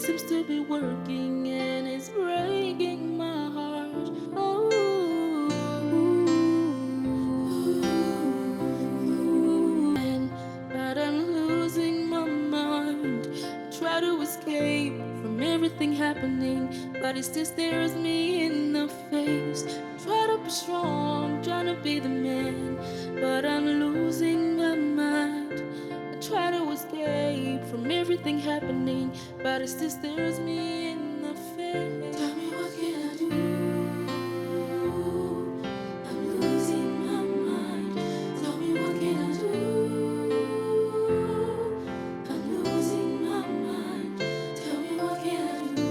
seems to be working and it's breaking my heart. Oh, but I'm losing my mind. I try to escape from everything happening, but it still stares me in the face. Try to be strong, trying to be the man, but I'm losing my mind. I try to escape from everything happening, but it still stares me in the face. Tell me what can I do? I'm losing my mind. Tell me what can I do? I'm losing my mind. Tell me what can I do?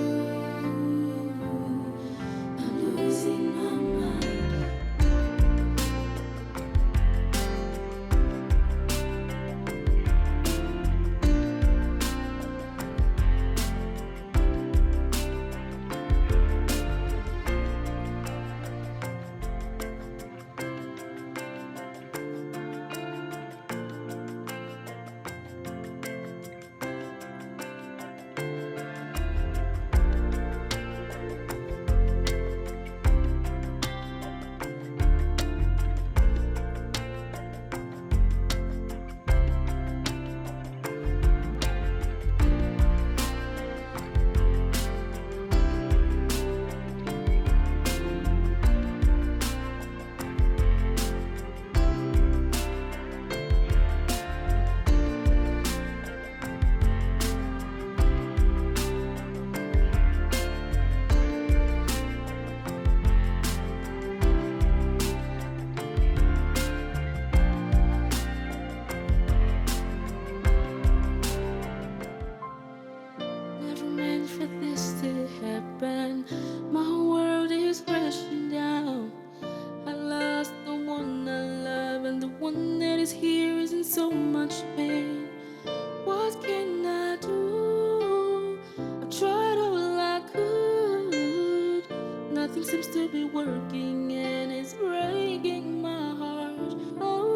I'm losing my mind. Never meant for this to happen. My world is crashing down. I lost the one I love, and the one that is here is in so much pain. What can I do? I've tried all I could. Nothing seems to be working, and it's breaking my heart. Oh.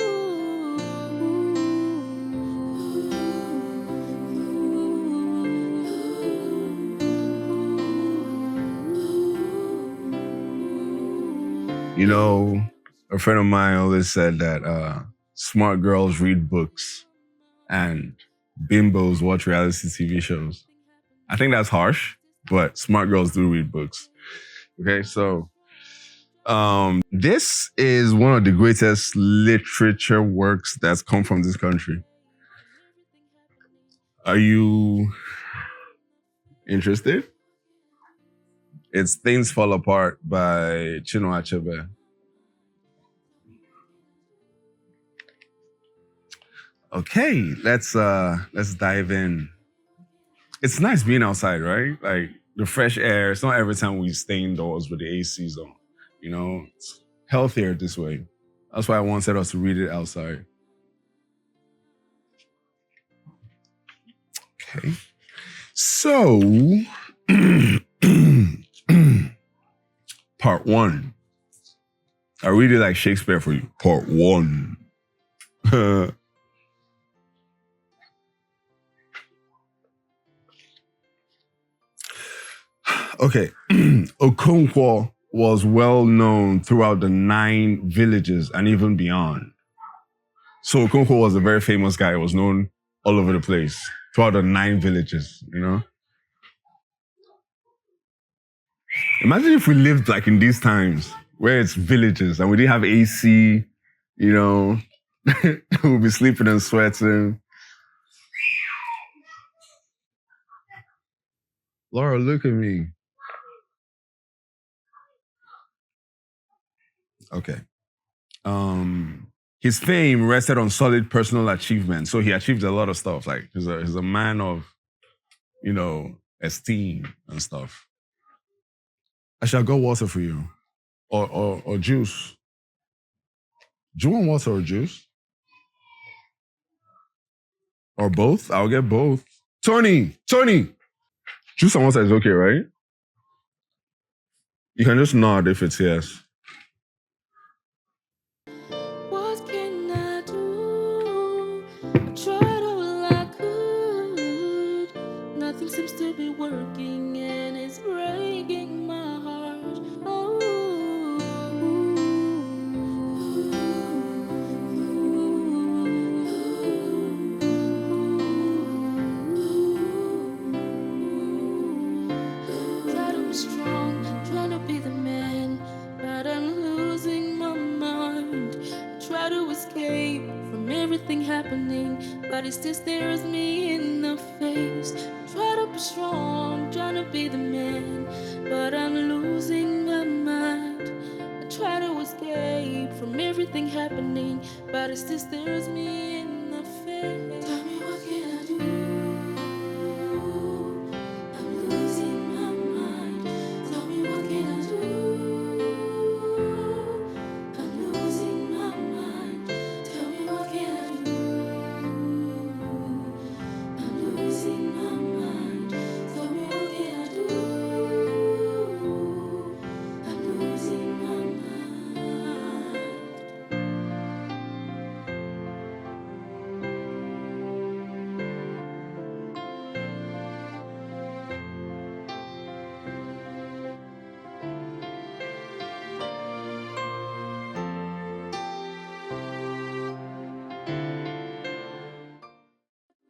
You know, a friend of mine always said that smart girls read books and bimbos watch reality TV shows. I think that's harsh, but smart girls do read books. Okay, so this is one of the greatest literature works that's come from this country. Are you interested? It's Things Fall Apart by Chinua Achebe. Okay, let's dive in. It's nice being outside, right? Like the fresh air. It's not every time we stay indoors with the ACs on. You know, it's healthier this way. That's why I wanted us to read it outside. Okay. So part one. I really like Shakespeare for you. Part one. Okay. Okonkwo was well known throughout the 9 villages and even beyond. So Okonkwo was a very famous guy. He was known all over the place throughout the 9 villages, you know? Imagine if we lived like in these times where it's villages and we didn't have AC, you know, we'll be sleeping and sweating. Laura, look at me. Okay. His fame rested on solid personal achievement. So he achieved a lot of stuff. Like he's a man of, you know, esteem and stuff. I shall go water for you. Or juice. Do you want water or juice? Or both? I'll get both. Tony! Juice and water is okay, right? You can just nod if it's yes. What can I do? I tried all I could. Nothing seems to be working. but it still stares me in the face. Try to be strong, trying to be the man, but I'm losing my mind. I try to escape from everything happening, but it still stares me in the face. Tell me what can I do? I'm losing my mind. Tell me what can I do? I'm losing my mind. Tell me what can I do? I'm losing my mind. Tell me what can I do? I'm losing my mind.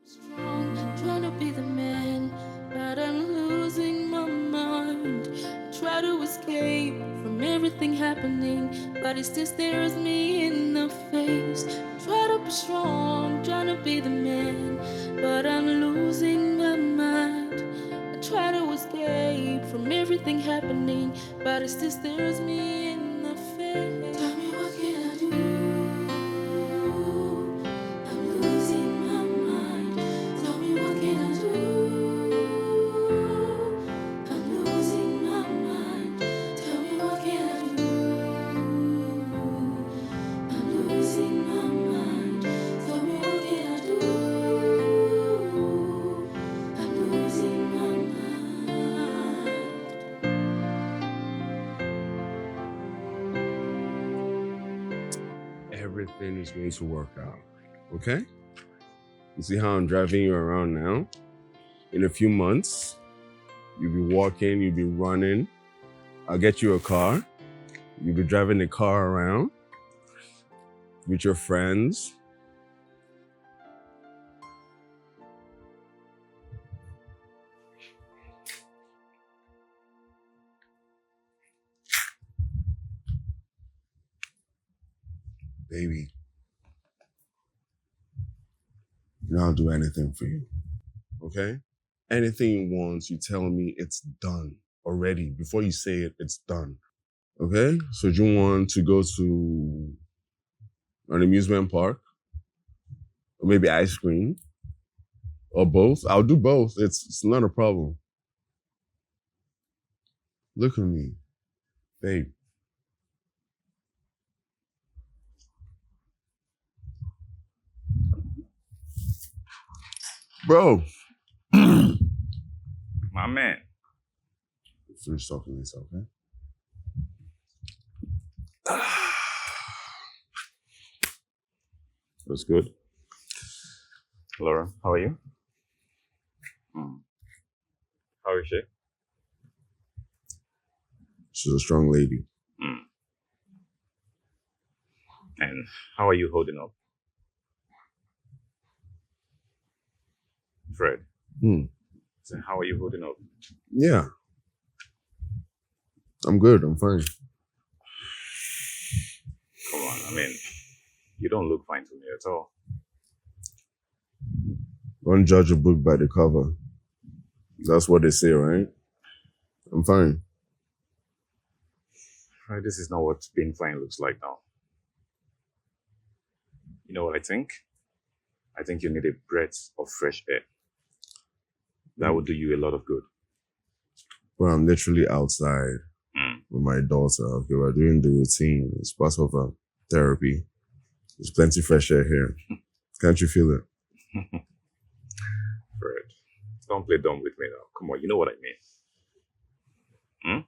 Strong, trying to be the man, but I'm losing my mind. I try to escape from everything happening, but it still stares me in the face. Try to be strong, trying to be the man, but I'm losing my mind. I try to escape from everything happening, but it still stares me in the face. Tell me what can I do? I'm losing my mind. Tell me what can I do? I'm losing my mind. Tell me what can I do? I'm losing my mind. Tell me what can I do? I'm losing my mind. Everything is going to work out. Okay? You see how I'm driving you around now? In a few months, you'll be walking, you'll be running. I'll get you a car. You'll be driving the car around with your friends. Baby, I'll do anything for you. Okay? Anything you want, you tell me it's done already. Before you say it, it's done. Okay? So do you want to go to an amusement park? Or maybe ice cream? Or both? I'll do both. It's not a problem. Look at me. Babe. Bro. My man. Finish talking this, okay? That's good. Laura, how are you? How is she? She's a strong lady. And how are you holding up? Fred. So how are you holding up? Yeah. I'm good. I'm fine. Come on, I mean, you don't look fine to me at all. Don't judge a book by the cover. That's what they say, right? I'm fine. Right, this is not what being fine looks like now. You know what I think? I think you need a breath of fresh air. That would do you a lot of good. Well, I'm literally outside with my daughter. Okay, we're doing the routine. It's part of therapy. There's plenty fresh air here. Can't you feel it? Fred, don't play dumb with me now. Come on, you know what I mean.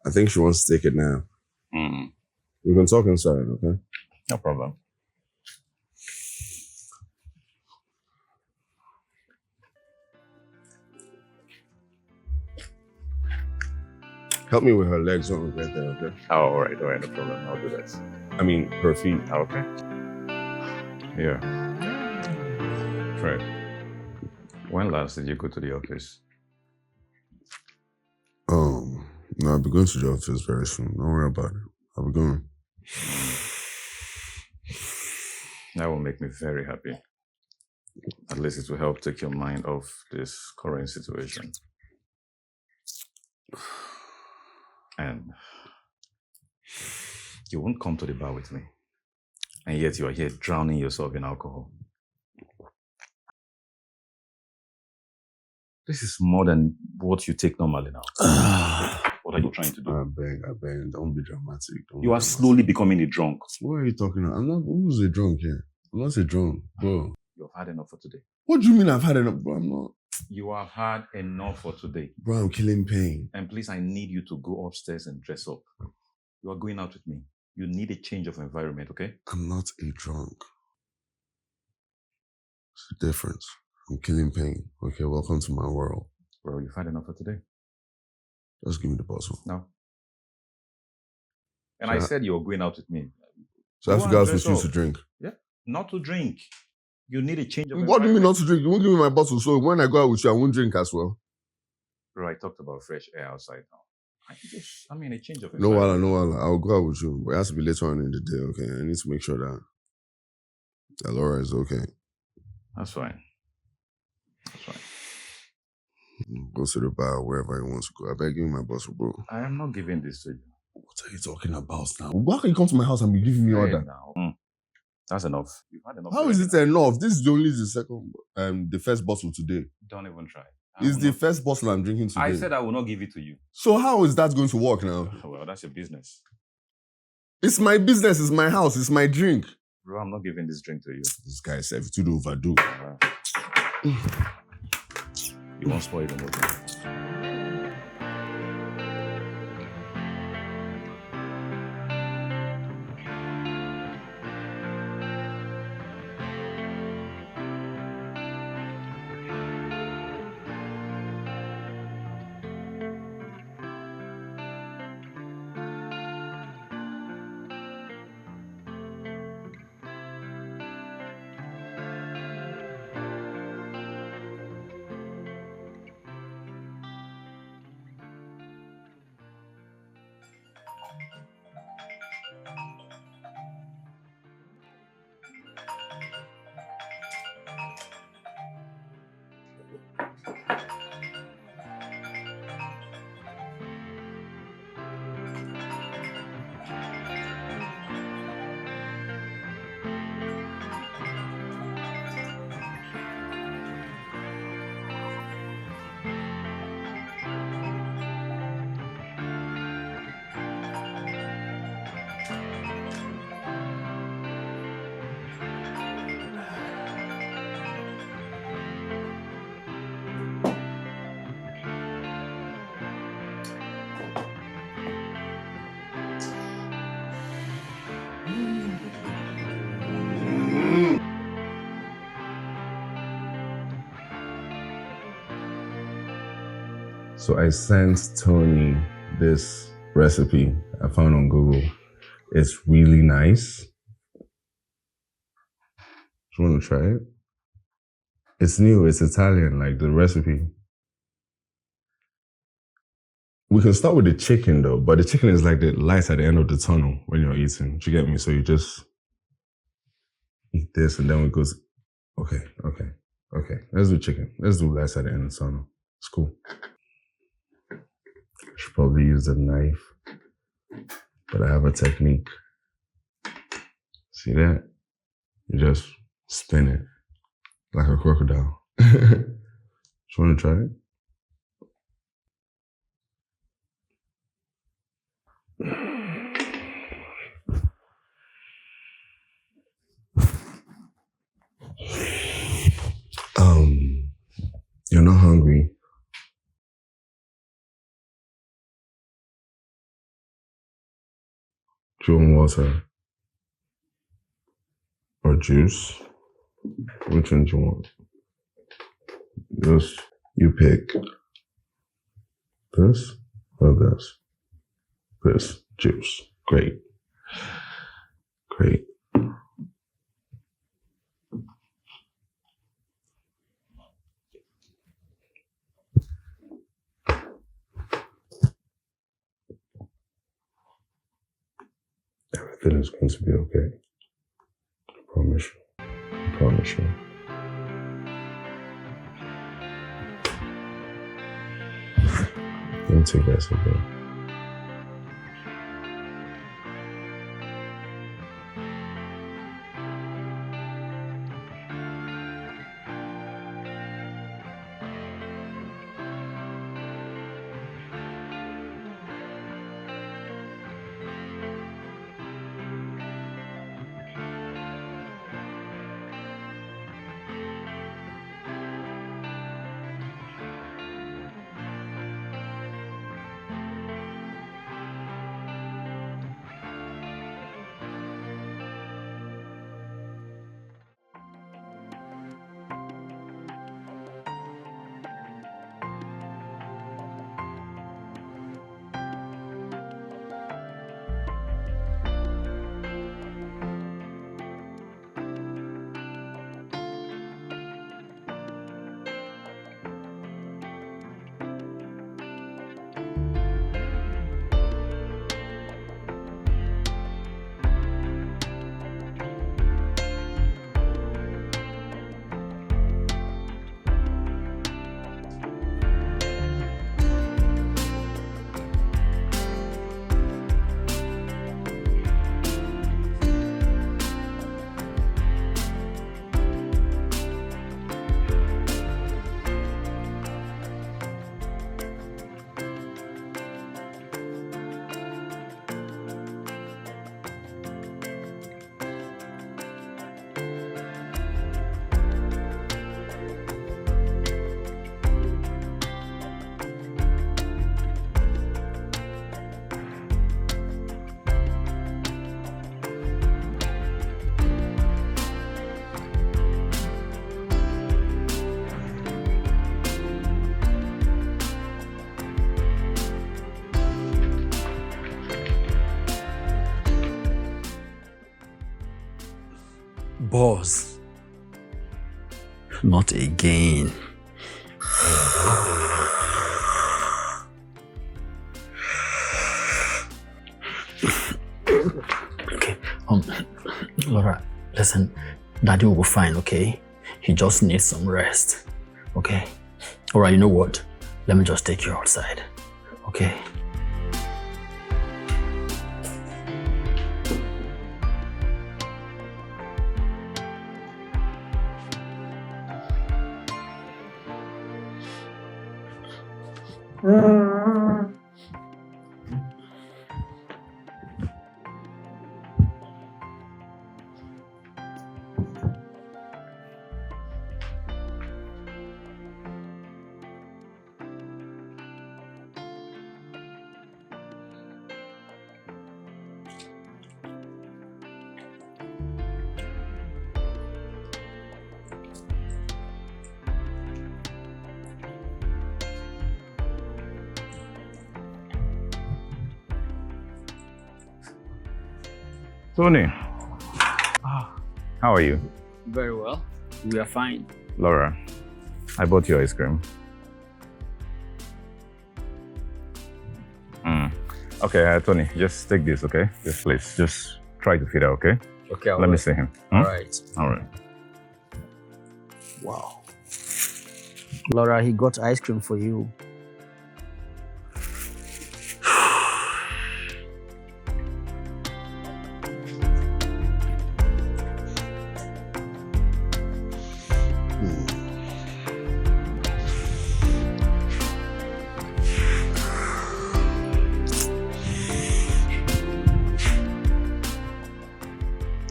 I think she wants to take it now. We can talk inside, okay? No problem. Help me with her legs when we get there, okay? Oh, all right, no problem. I'll do that. I mean, her feet. Okay. Yeah. Fred, when last did you go to the office? No, I'll be going to the office very soon. Don't worry about it. I'll be going. That will make me very happy. At least it will help take your mind off this current situation. And you won't come to the bar with me. And yet you are here drowning yourself in alcohol. This is more than what you take normally now. What are you trying to do? I beg, don't be dramatic. You are slowly becoming a drunk. What are you talking about? I'm not, who's a drunk here? I'm not a drunk, bro. You've had enough for today. What do you mean I've had enough, bro? I'm not. You have had enough for today. Bro, I'm killing pain. And please, I need you to go upstairs and dress up. You are going out with me. You need a change of environment, okay? I'm not a drunk. It's a difference. I'm killing pain. Okay, welcome to my world. Well, you've had enough for today. Just give me the bottle. No. And I said you're going out with me. So I have to go out with you to drink? Yeah, not to drink. You need a change of What do you mean not to drink? You won't give me my bottle, so when I go out with you, I won't drink as well. Bro, I talked about fresh air outside now. I mean, a change of No, wala. I'll go out with you, but it has to be later on in the day, okay? I need to make sure that Laura is okay. That's fine. That's fine. Go to the bar, wherever you want to go. I beg, give me my bottle, bro. I am not giving this to you. What are you talking about now? Why can you come to my house and be giving me order? Now. That's enough. You've had enough. How is it enough? This is only the second, the first bottle today. Don't even try. It's the first bottle I'm drinking today. I said I will not give it to you. So how is that going to work now? Well, that's your business. It's my business. It's my house. It's my drink. Bro, I'm not giving this drink to you. This guy said to do overdo. You won't spoil the movie. So I sent Tony this recipe I found on Google. It's really nice. Do you want to try it? It's new, it's Italian, like the recipe. We can start with the chicken though, but the chicken is like the light at the end of the tunnel when you're eating. Do you get me? So you just eat this and then we go, okay. Let's do chicken. Let's do lights at the end of the tunnel. It's cool. Should probably use a knife, but I have a technique. See that? You just spin it like a crocodile. You want to try it? You're not hungry. Do you want water? Or juice? Which one do you want? Just, you pick. This or this? This, juice. Great. Everything is going to be okay. I promise you. actually. Don't take that so bad. Boss. Not again. Okay, Laura, listen, Daddy will be fine, okay? He just needs some rest, okay? Alright, you know what? Let me just take you outside, okay? Tony, how are you? Very well. We are fine. Laura, I bought you ice cream. Okay, Tony, just take this, okay? This please. Just try to feed her, okay? Okay, Let me see him. All right. All right. Wow. Laura, he got ice cream for you.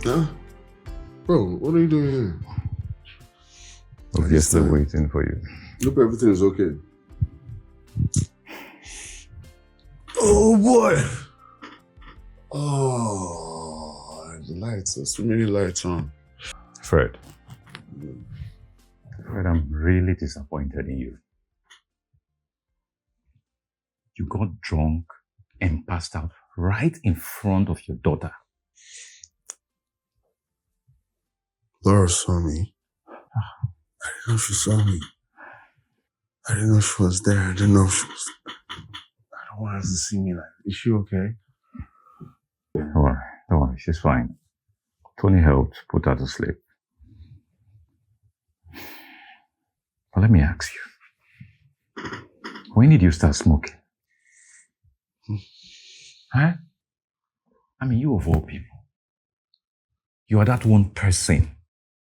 Huh? Bro, what are you doing here? Obviously waiting for you. Hope everything is okay. Oh boy! Oh, the lights. There's too many lights on. Fred, I'm really disappointed in you. You got drunk and passed out right in front of your daughter. Laura saw me. I didn't know she saw me. I didn't know she was there. I didn't know she was... I don't want her to see me like that. Is she okay? Don't worry, she's fine. Tony helped put her to sleep. Well, let me ask you. When did you start smoking? Huh? I mean, you of all people. You are that one person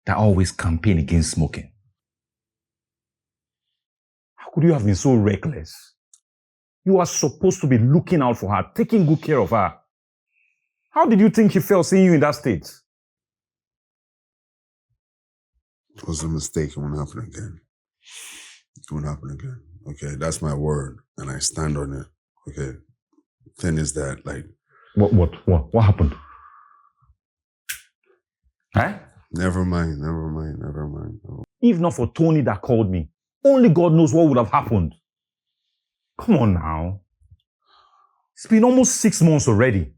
that always campaign against smoking. How could you have been so reckless? You are supposed to be looking out for her, taking good care of her. How did you think she felt seeing you in that state? It was a mistake. It won't happen again. It won't happen again. Okay, that's my word, and I stand on it. Okay. Thing is that, like... What happened? Huh? Never mind. If not for Tony that called me, only God knows what would have happened. Come on now. It's been almost 6 months already,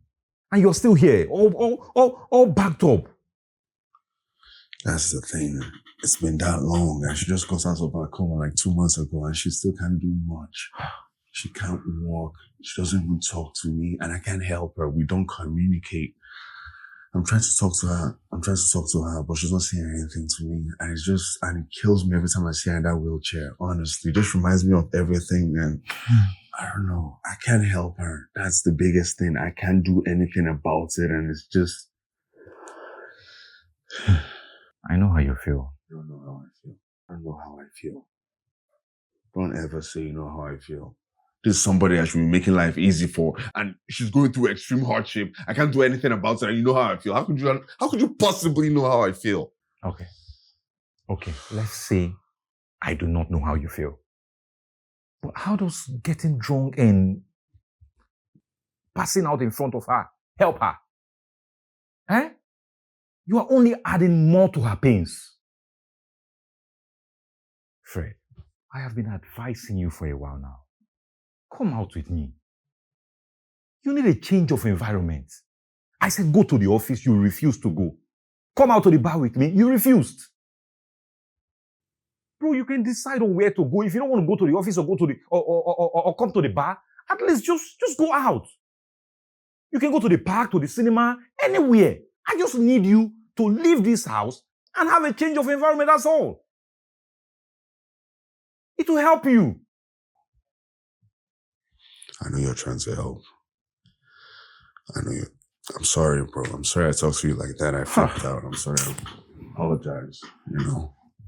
and you're still here, all backed up. That's the thing. It's been that long, and she just got out of her coma like 2 months ago, and she still can't do much. She can't walk. She doesn't even talk to me, and I can't help her. We don't communicate. I'm trying to talk to her, but she's not saying anything to me. And it kills me every time I see her in that wheelchair, honestly. It just reminds me of everything, and I don't know. I can't help her. That's the biggest thing. I can't do anything about it, and it's just... I know how you feel. You don't know how I feel. I know how I feel. Don't ever say you know how I feel. This is somebody I should be making life easy for, and she's going through extreme hardship. I can't do anything about it, and you know how I feel. How could you possibly know how I feel? Okay, let's say I do not know how you feel. But how does getting drunk and passing out in front of her help her? Eh? You are only adding more to her pains. Fred, I have been advising you for a while now. Come out with me. You need a change of environment. I said go to the office, you refused to go. Come out to the bar with me, you refused. Bro, you can decide on where to go. If you don't want to go to the office or go to the or come to the bar, at least just go out. You can go to the park, to the cinema, anywhere. I just need you to leave this house and have a change of environment, that's all. It will help you. I know you're trying to help. I'm sorry, bro. I'm sorry I talked to you like that. I flipped out. I'm sorry. I apologize.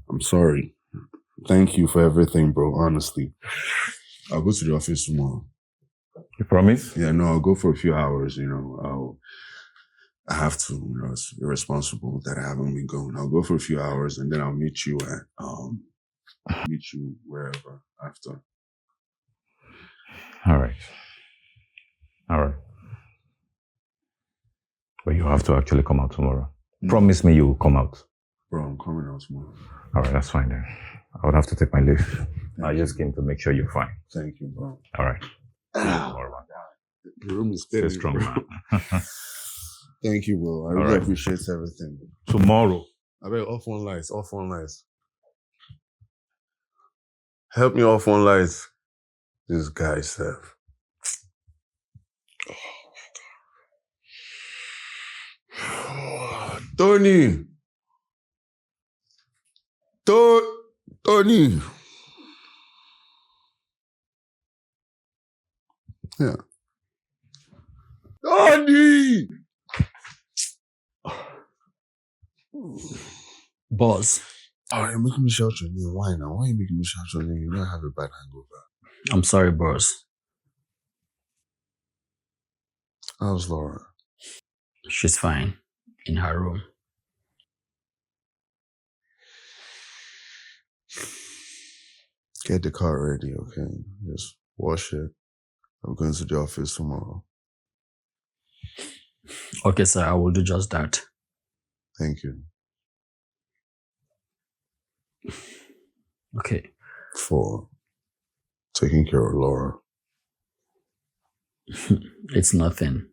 I'm sorry. Thank you for everything, bro. Honestly. I'll go to the office tomorrow. You promise? Yeah, no, I'll go for a few hours, I have to, it's irresponsible that I haven't been going. I'll go for a few hours and then I'll meet you wherever after. All right. But you have to actually come out tomorrow. Promise me you will come out. Bro, I'm coming out tomorrow. All right, that's fine then. I would have to take my leave. I just came to make sure you're fine. Thank you, bro. All right. Tomorrow, man. The room is steady. Stay strong, man. Thank you, bro. I really appreciate everything. Tomorrow. I bet off one light. Help me off one light. This guy, Seth. Oh, Tony. Tony. Yeah. Tony! Boss. Oh, you're making me shout your name. Why now? Why are you making me shout your name? You know I have a bad hangover. I'm sorry, boss. How's Laura? She's fine. In her room. Get the car ready, okay? Just wash it. I'm going to the office tomorrow. Okay, sir. I will do just that. Thank you. Okay. For taking care of Laura. It's nothing.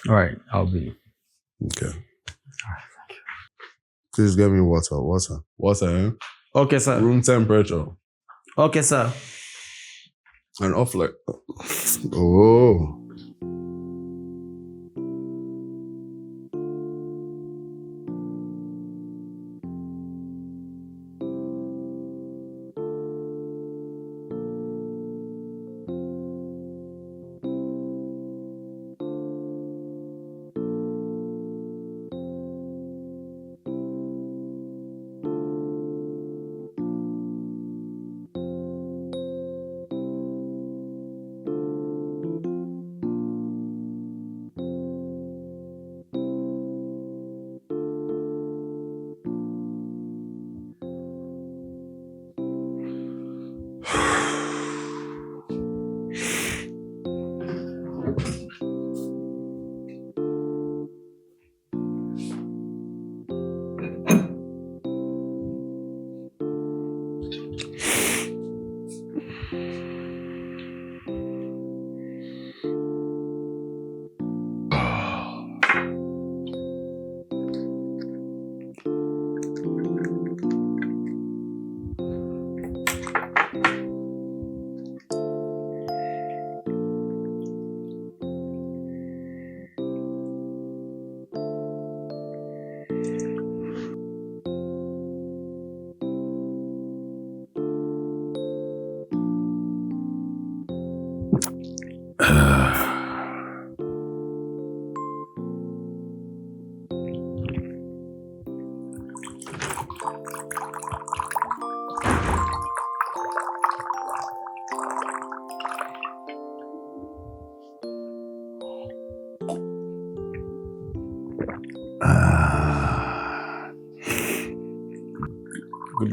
All right, I'll be. Okay. All right, thank you. Please get me water. Water, eh? Okay, sir. Room temperature. Okay, sir. And off like... Oh. Good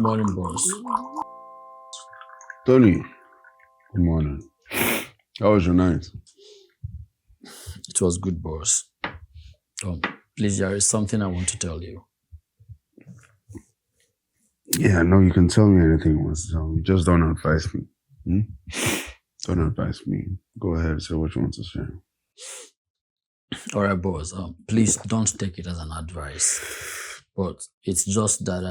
morning, boss. Tony, good morning. How was your night? It was good, boss. Please, there is something I want to tell you. Yeah, no, you can tell me anything you want to tell me. Just don't advise me. Don't advise me. Go ahead, say what you want to say. All right, boss. Please don't take it as an advice. But it's just that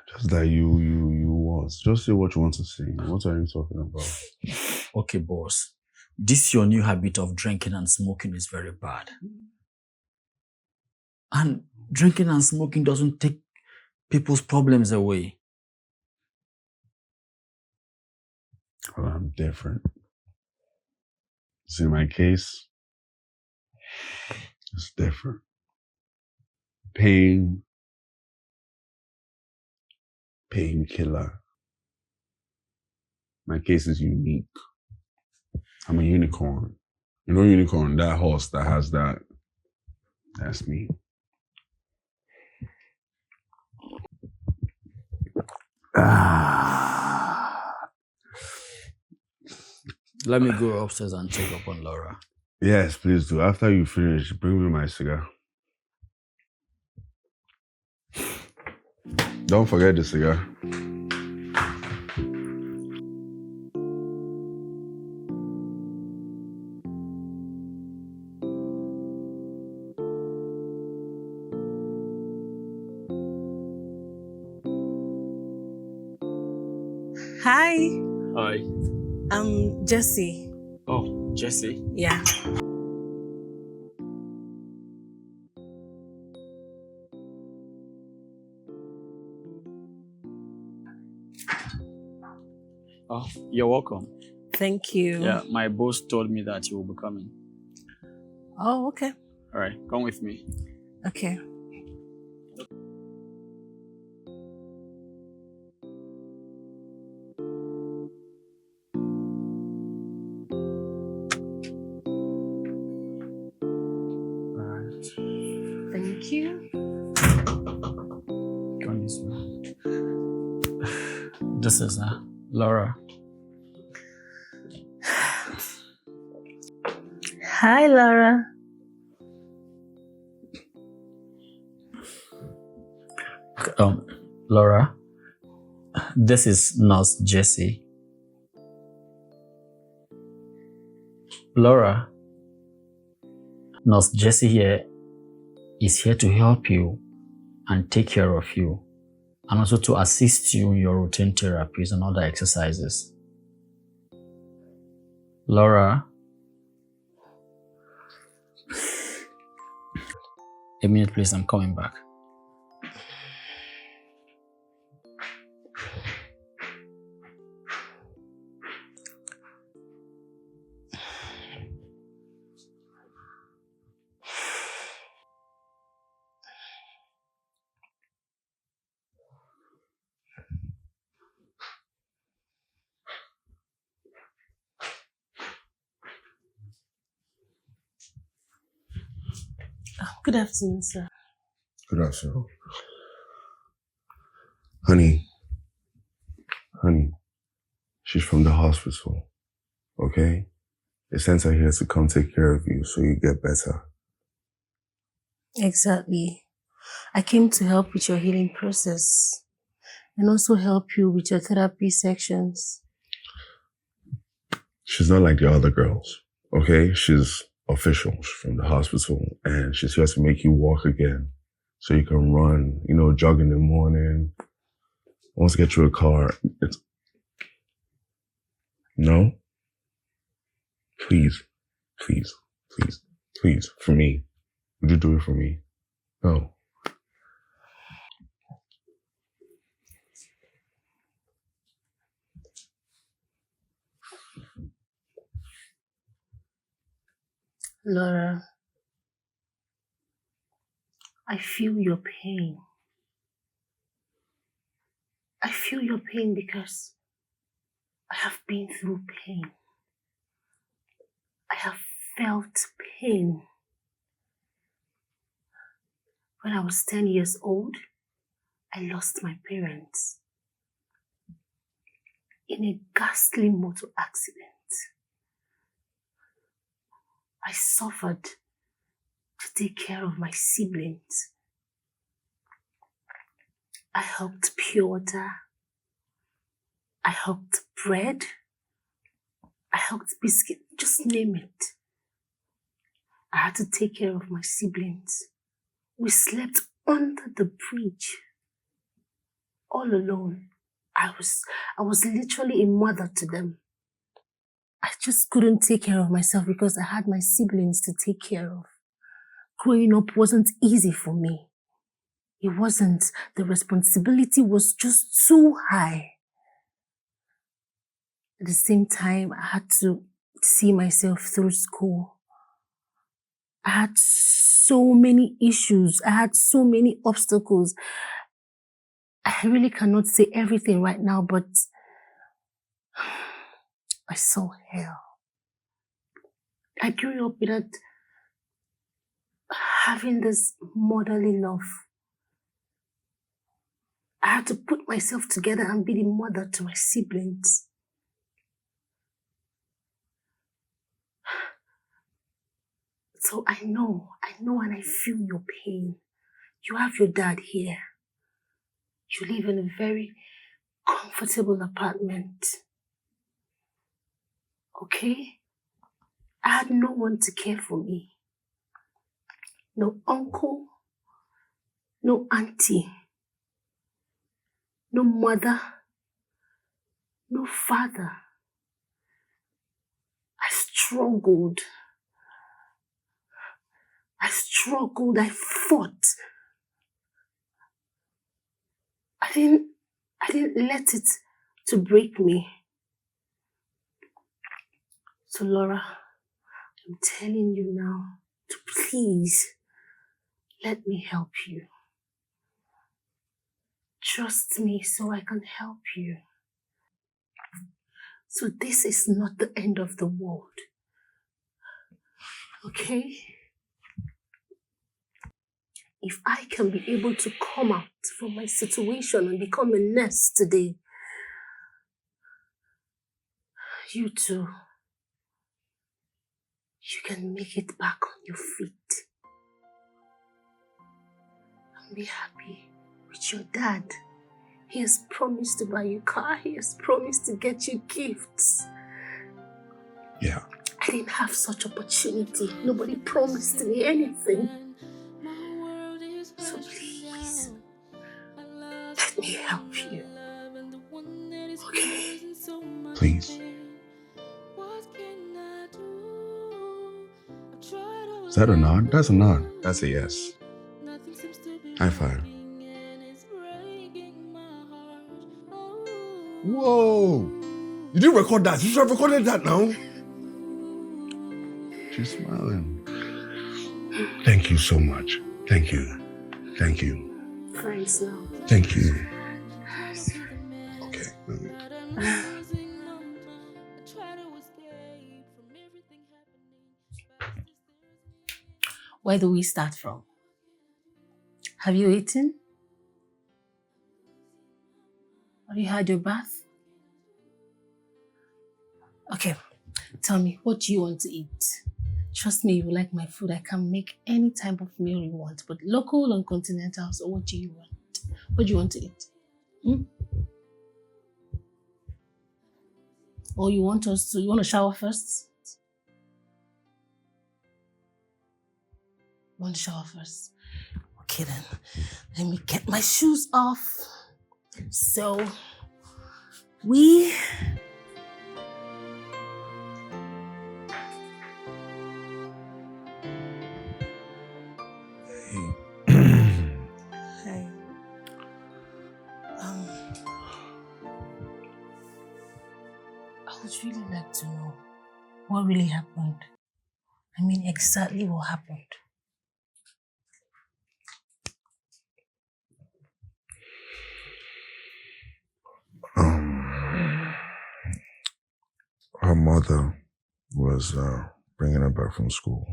Just that you what? Just say what you want to say. What are you talking about? Okay, boss. This your new habit of drinking and smoking is very bad. And drinking and smoking doesn't take people's problems away. Well, I'm different. See, my case, it's different. Painkiller. My case is unique. I'm a unicorn. You know, unicorn, that horse that has that, that's me. Let me go upstairs and check up on Laura. Yes, please do. After you finish, bring me my cigar. Don't forget the cigar. Hi, Hi. I'm Jessie. Oh, Jessie. Yeah. Oh, you're welcome. Thank you. Yeah, my boss told me that you will be coming. Oh, okay. All right, come with me. Okay. All right. Thank you. Come this way. This is Laura. Hi, Laura. Laura, this is Nurse Jessie. Laura, Nurse Jessie here is here to help you and take care of you, and also to assist you in your routine therapies and other exercises. Laura, a minute please, I'm coming back. Oh, good afternoon, sir. Good afternoon. Honey, she's from the hospital, okay? They sent her here to come take care of you so you get better. Exactly. I came to help with your healing process and also help you with your therapy sections. She's not like the other girls, okay? She's official. She's from the hospital, and she's here to make you walk again so you can run, jog in the morning. Once you get you a car, No? Please, for me. Would you do it for me? No. Laura, I feel your pain. I feel your pain because I have been through pain. I have felt pain. When I was 10 years old, I lost my parents in a ghastly motor accident. I suffered to take care of my siblings. I helped pure water. I helped bread. I helped biscuit, just name it. I had to take care of my siblings. We slept under the bridge, all alone. I was literally a mother to them. I just couldn't take care of myself because I had my siblings to take care of. Growing up wasn't easy for me. It wasn't. The responsibility was just too high. At the same time, I had to see myself through school. I had so many issues. I had so many obstacles. I really cannot say everything right now, but I saw hell. I grew up without having this motherly love. I had to put myself together and be the mother to my siblings. So I know and I feel your pain. You have your dad here. You live in a very comfortable apartment. Okay? I had no one to care for me. No uncle, no auntie, no mother, no father. I struggled. I fought. I didn't let it to break me. So Laura, I'm telling you now to please let me help you. Trust me so I can help you. So this is not the end of the world. Okay? If I can be able to come out from my situation and become a nurse today, you too, you can make it back on your feet. And be happy with your dad. He has promised to buy you a car. He has promised to get you gifts. Yeah. I didn't have such opportunity. Nobody promised me anything. So please, let me help you. Okay? Please. Is that a nod? That's a nod. That's a yes. High five. Whoa! You didn't record that. You should have recorded that now. She's smiling. Thank you so much. Thank you. Thank you. Thanks now. Thank you. Okay. Where do we start from? Have you eaten? Have you had your bath? Okay, tell me, what do you want to eat? Trust me, you will like my food. I can make any type of meal you want, but local and continental, so what do you want? What do you want to eat? Or you want to shower first? You want to shower first? Okay then, let me get my shoes off. So, we... Hey. I would really like to know what really happened. I mean, exactly what happened. Her mother was bringing her back from school.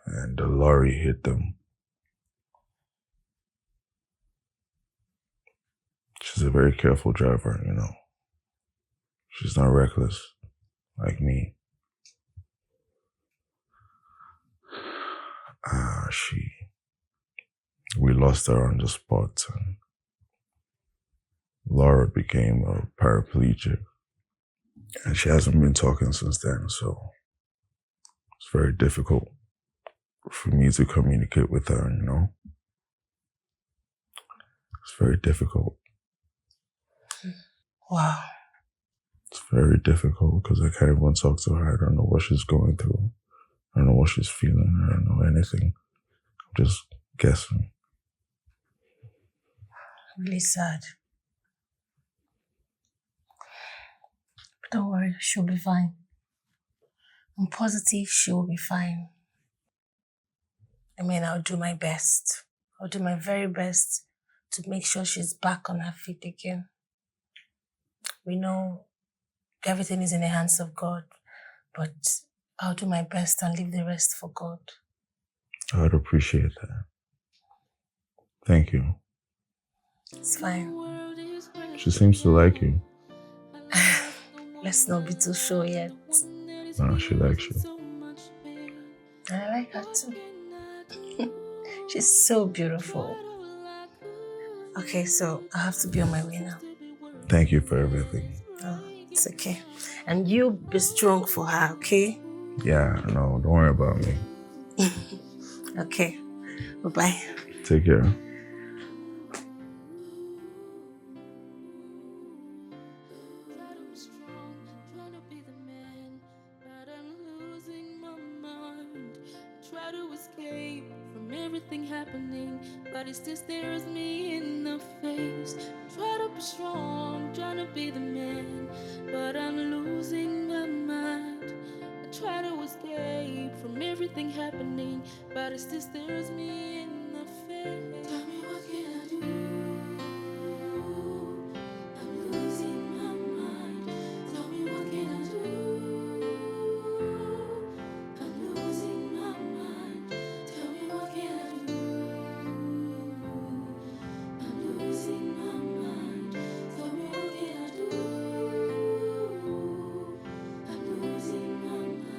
and the lorry hit them. She's a very careful driver, you know. She's not reckless like me. We lost her on the spot, and Laura became a paraplegic, and she hasn't been talking since then, so it's very difficult for me to communicate with her, you know? It's very difficult. Wow. It's very difficult because I can't even talk to her. I don't know what she's going through. I don't know what she's feeling. I don't know anything. I'm just guessing. Really sad. But don't worry, she'll be fine. I'm positive she'll be fine. I mean, I'll do my best. I'll do my very best to make sure she's back on her feet again. We know everything is in the hands of God, but I'll do my best and leave the rest for God. I would appreciate that. Thank you. It's fine. She seems to like you. Let's not be too sure yet. No, she likes you. I like her too. She's so beautiful. Okay, so I have to be on my way now. Thank you for everything. Oh, it's okay. And you be strong for her, okay? Yeah, no, don't worry about me. Okay. Bye-bye. Take care. Try to escape from everything happening, but it still stares me in the face. Try to be strong, trying to be the man, but I'm losing my mind. I try to escape from everything happening, but it still stares me in the face. Tell me what can I do? I'm losing my mind. Tell me what can I do? I'm losing my mind. Tell me what can I do? I'm losing my mind. Tell me what can I do? I'm losing my mind.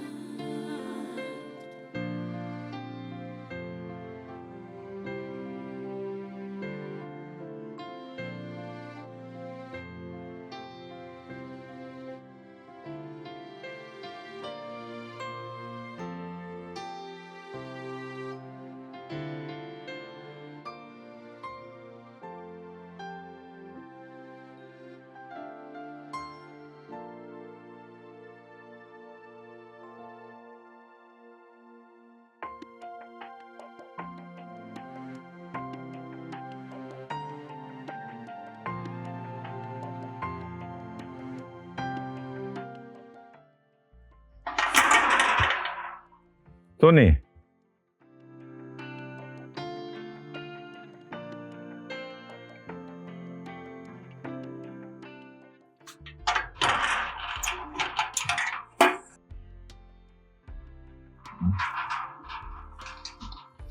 Tony.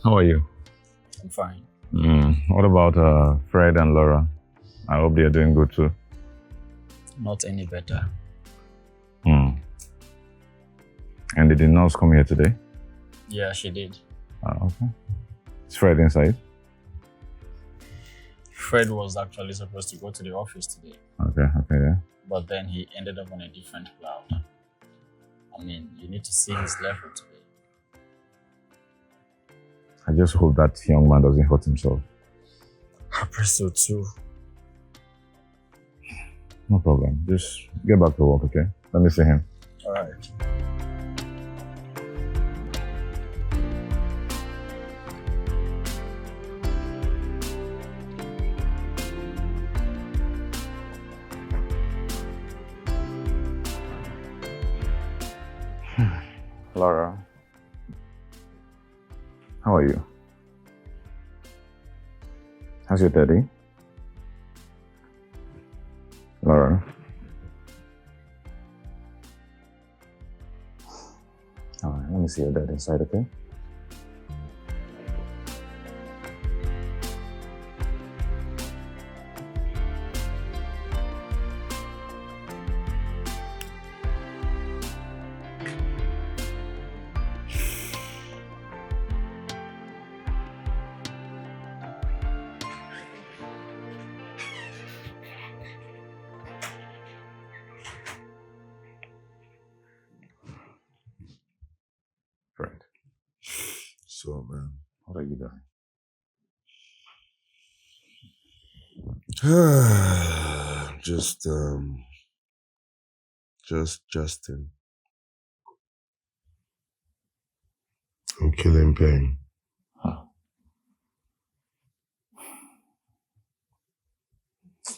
How are you? I'm fine. What about Fred and Laura? I hope they are doing good too. Not any better. And did the nurse come here today? Yeah, she did. Okay. Is Fred inside? Fred was actually supposed to go to the office today, Okay, yeah. but then he ended up on a different cloud. I mean, you need to see his level today. I just hope that young man doesn't hurt himself. I pray so too. No problem. Just get back to work, okay? Let me see him. All right. Laura, how are you? How's your daddy? Laura? Alright, let me see your dad inside, okay? up, man? What are you doing? Just Justin. I'm killing pain. Huh.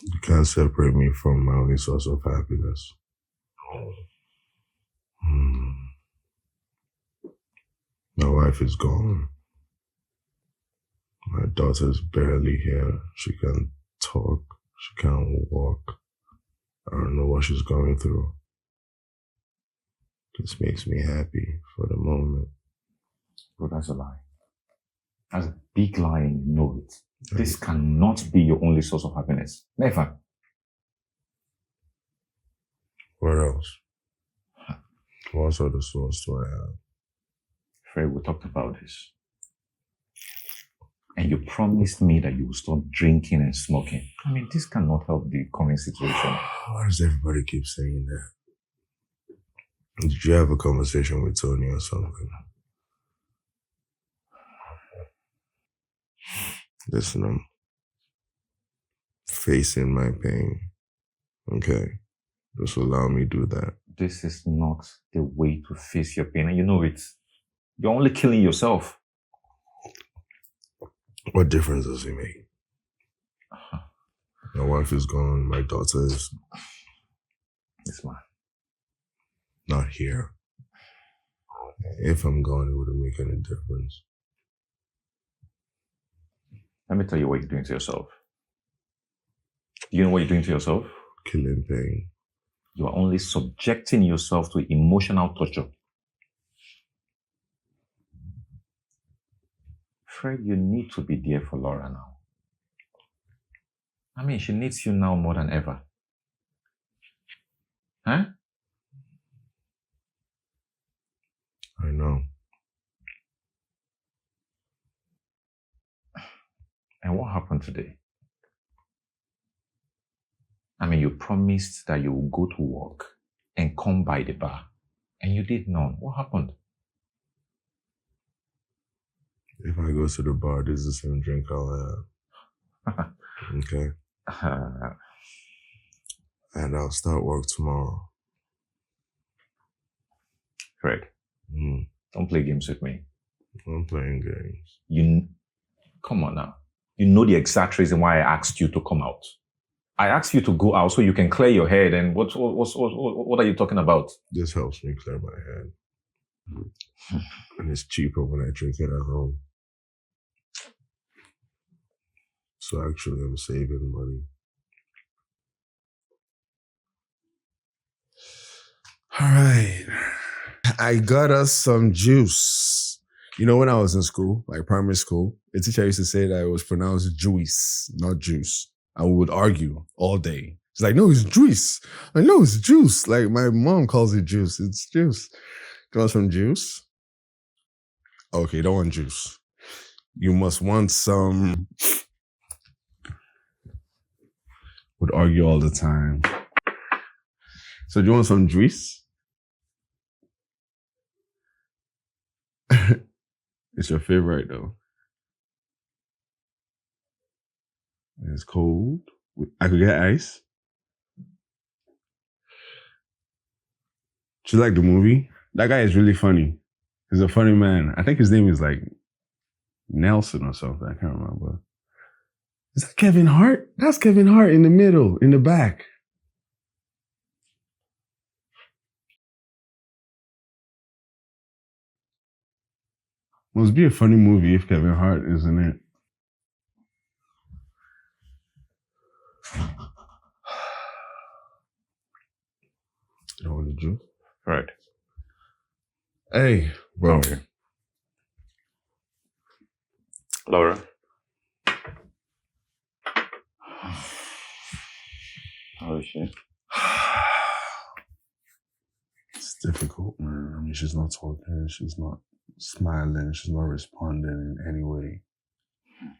You can't separate me from my only source of happiness. My wife is gone. My daughter's barely here. She can't talk. She can't walk. I don't know what she's going through. This makes me happy for the moment. Bro, that's a lie. That's a big lie and you know it. This cannot be your only source of happiness. Never. What else? What other source do I have? Fred, we talked about this. And you promised me that you will stop drinking and smoking. I mean, this cannot help the current situation. Why does everybody keep saying that? Did you have a conversation with Tony or something? Listen, I'm facing my pain. Okay? Just allow me to do that. This is not the way to face your pain, and you know it. You're only killing yourself. What difference does it make? My wife is gone. My daughter is This man. not here. If I'm gone, it wouldn't make any difference. Let me tell you what you're doing to yourself. Do you know what you're doing to yourself? Killing pain. You are only subjecting yourself to emotional torture. Fred, you need to be there for Laura now. I mean, she needs you now more than ever. Huh? I know. And what happened today? I mean, you promised that you would go to work and come by the bar, and you did none. What happened? If I go to the bar, this is the same drink I'll have. Okay? And I'll start work tomorrow. Fred, don't play games with me. I'm playing games. Come on now. You know the exact reason why I asked you to come out. I asked you to go out so you can clear your head. And what are you talking about? This helps me clear my head. And it's cheaper when I drink it at home. So actually, I'm saving money. All right. I got us some juice. You know, when I was in school, like primary school, the teacher used to say that it was pronounced juice, not juice. And we would argue all day. She's like, no, it's juice. I know it's juice. Like my mom calls it juice. It's juice. Do you want some juice? Okay, don't want juice. You must want some. Would argue all the time. So do you want some juice? It's your favorite though. It's cold. I could get ice. Do you like the movie? That guy is really funny. He's a funny man. I think his name is like Nelson or something. I can't remember. Is that Kevin Hart? That's Kevin Hart in the middle, in the back. Must be a funny movie if Kevin Hart is in it. You know what to do? Right. Hey, bro. Laura. How is she? It's difficult, man. I mean, she's not talking. She's not smiling. She's not responding in any way.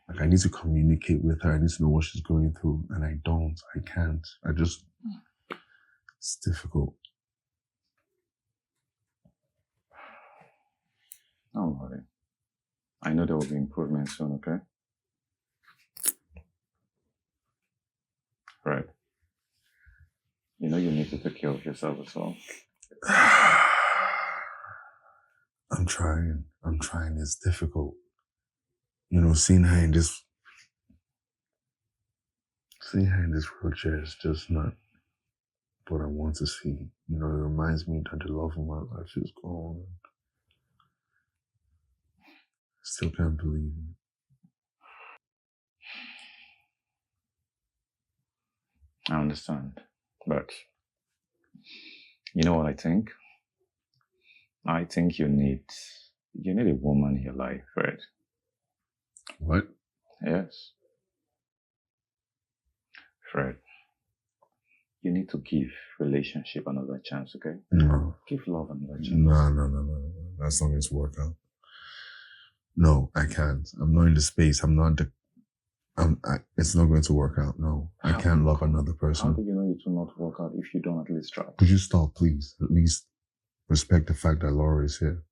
Like, I need to communicate with her. I need to know what she's going through. And I don't. I can't. It's difficult. Don't worry. I know there will be improvement soon, okay? Right. You know you need to take care of yourself as well. I'm trying. It's difficult. You know, seeing her in this wheelchair is just not what I want to see. You know, it reminds me that the love of my life is gone. Still can't believe it. I understand. But you know what I think? I think you need a woman in your life, Fred. What? Yes. Fred, you need to give relationship another chance, okay? No. Give love another chance. No. That's not going to work out. No, I can't. I'm not in the space. It's not going to work out. No, I can't love another person. How do you know it will not work out if you don't at least try? Could you stop, please? At least respect the fact that Laura is here.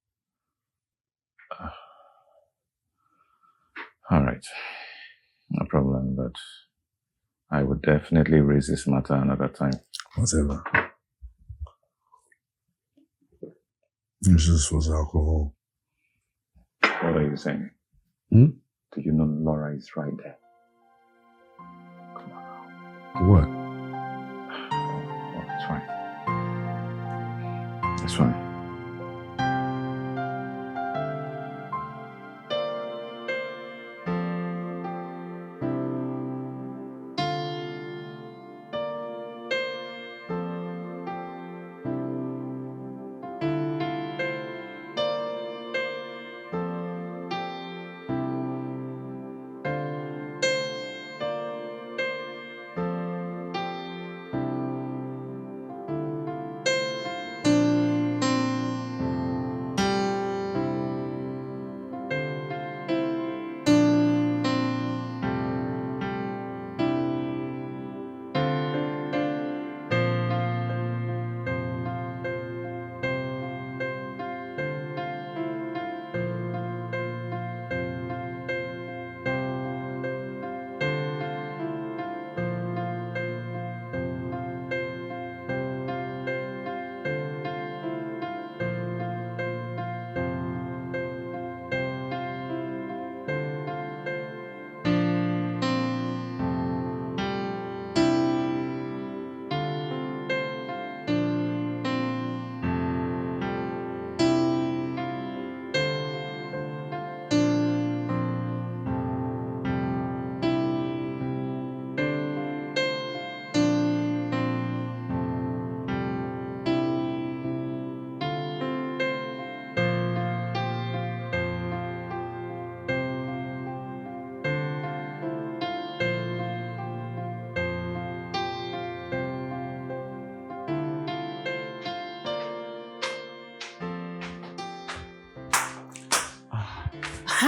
All right. No problem, but I would definitely raise this matter another time. Whatever. This just was alcohol. What are you saying? Hmm? Do you know Laura is right there? Come on now. What? Oh, it's fine. It's fine.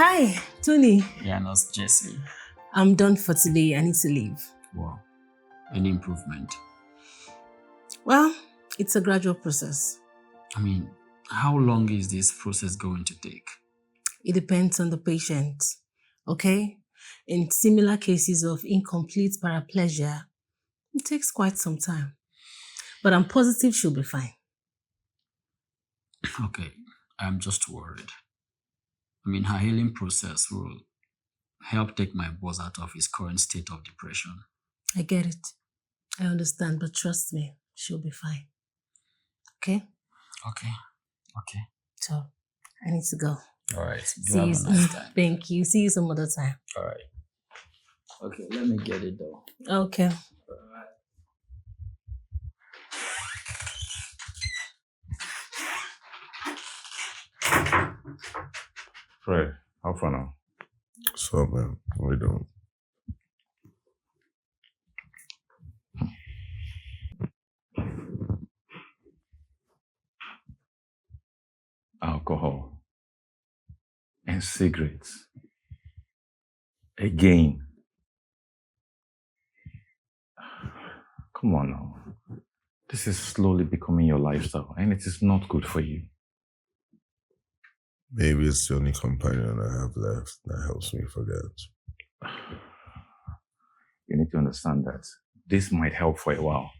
Hi, Tony. Yeah, Nurse Jesse. I'm done for today. I need to leave. Wow. Any improvement? Well, it's a gradual process. I mean, how long is this process going to take? It depends on the patient, okay? In similar cases of incomplete paraplegia, it takes quite some time. But I'm positive she'll be fine. Okay, I'm just worried. I mean, her healing process will help take my boss out of his current state of depression. I get it. I understand, but trust me, she'll be fine. Okay? Okay. So, I need to go. All right. See you. Thank you. See you some other time. All right. Okay, let me get it though. Okay. Fred, how far now? So, man, what are we doing? Alcohol and cigarettes. Again. Come on now. This is slowly becoming your lifestyle and it is not good for you. Maybe it's the only companion I have left that helps me forget. You need to understand that this might help for a while.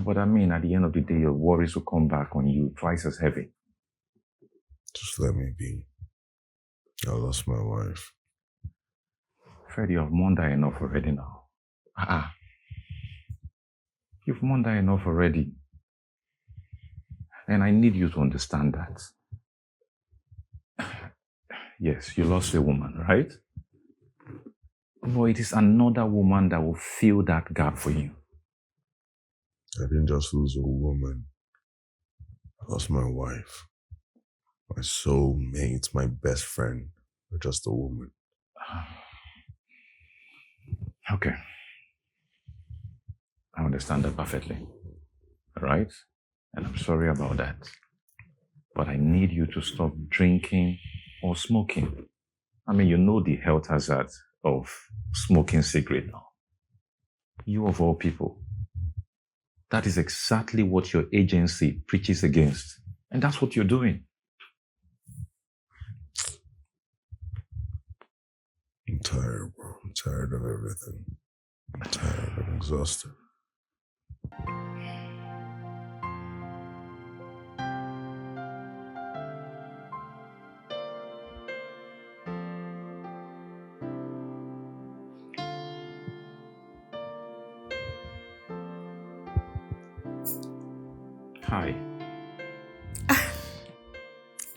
But I mean, at the end of the day, your worries will come back on you twice as heavy. Just let me be. I lost my wife. Fred, you have mourned her enough already now. You've mourned her enough already. And I need you to understand that. Yes, you lost a woman, right? But it is another woman that will fill that gap for you. I didn't just lose a woman. I lost my wife. My soulmate, my best friend. Or just a woman. Okay. I understand that perfectly. Right? And I'm sorry about that. But I need you to stop drinking or smoking. I mean, you know the health hazard of smoking cigarette now. You of all people. That is exactly what your agency preaches against. And that's what you're doing. I'm tired, bro. I'm tired of everything. I'm tired. I'm exhausted. Hi.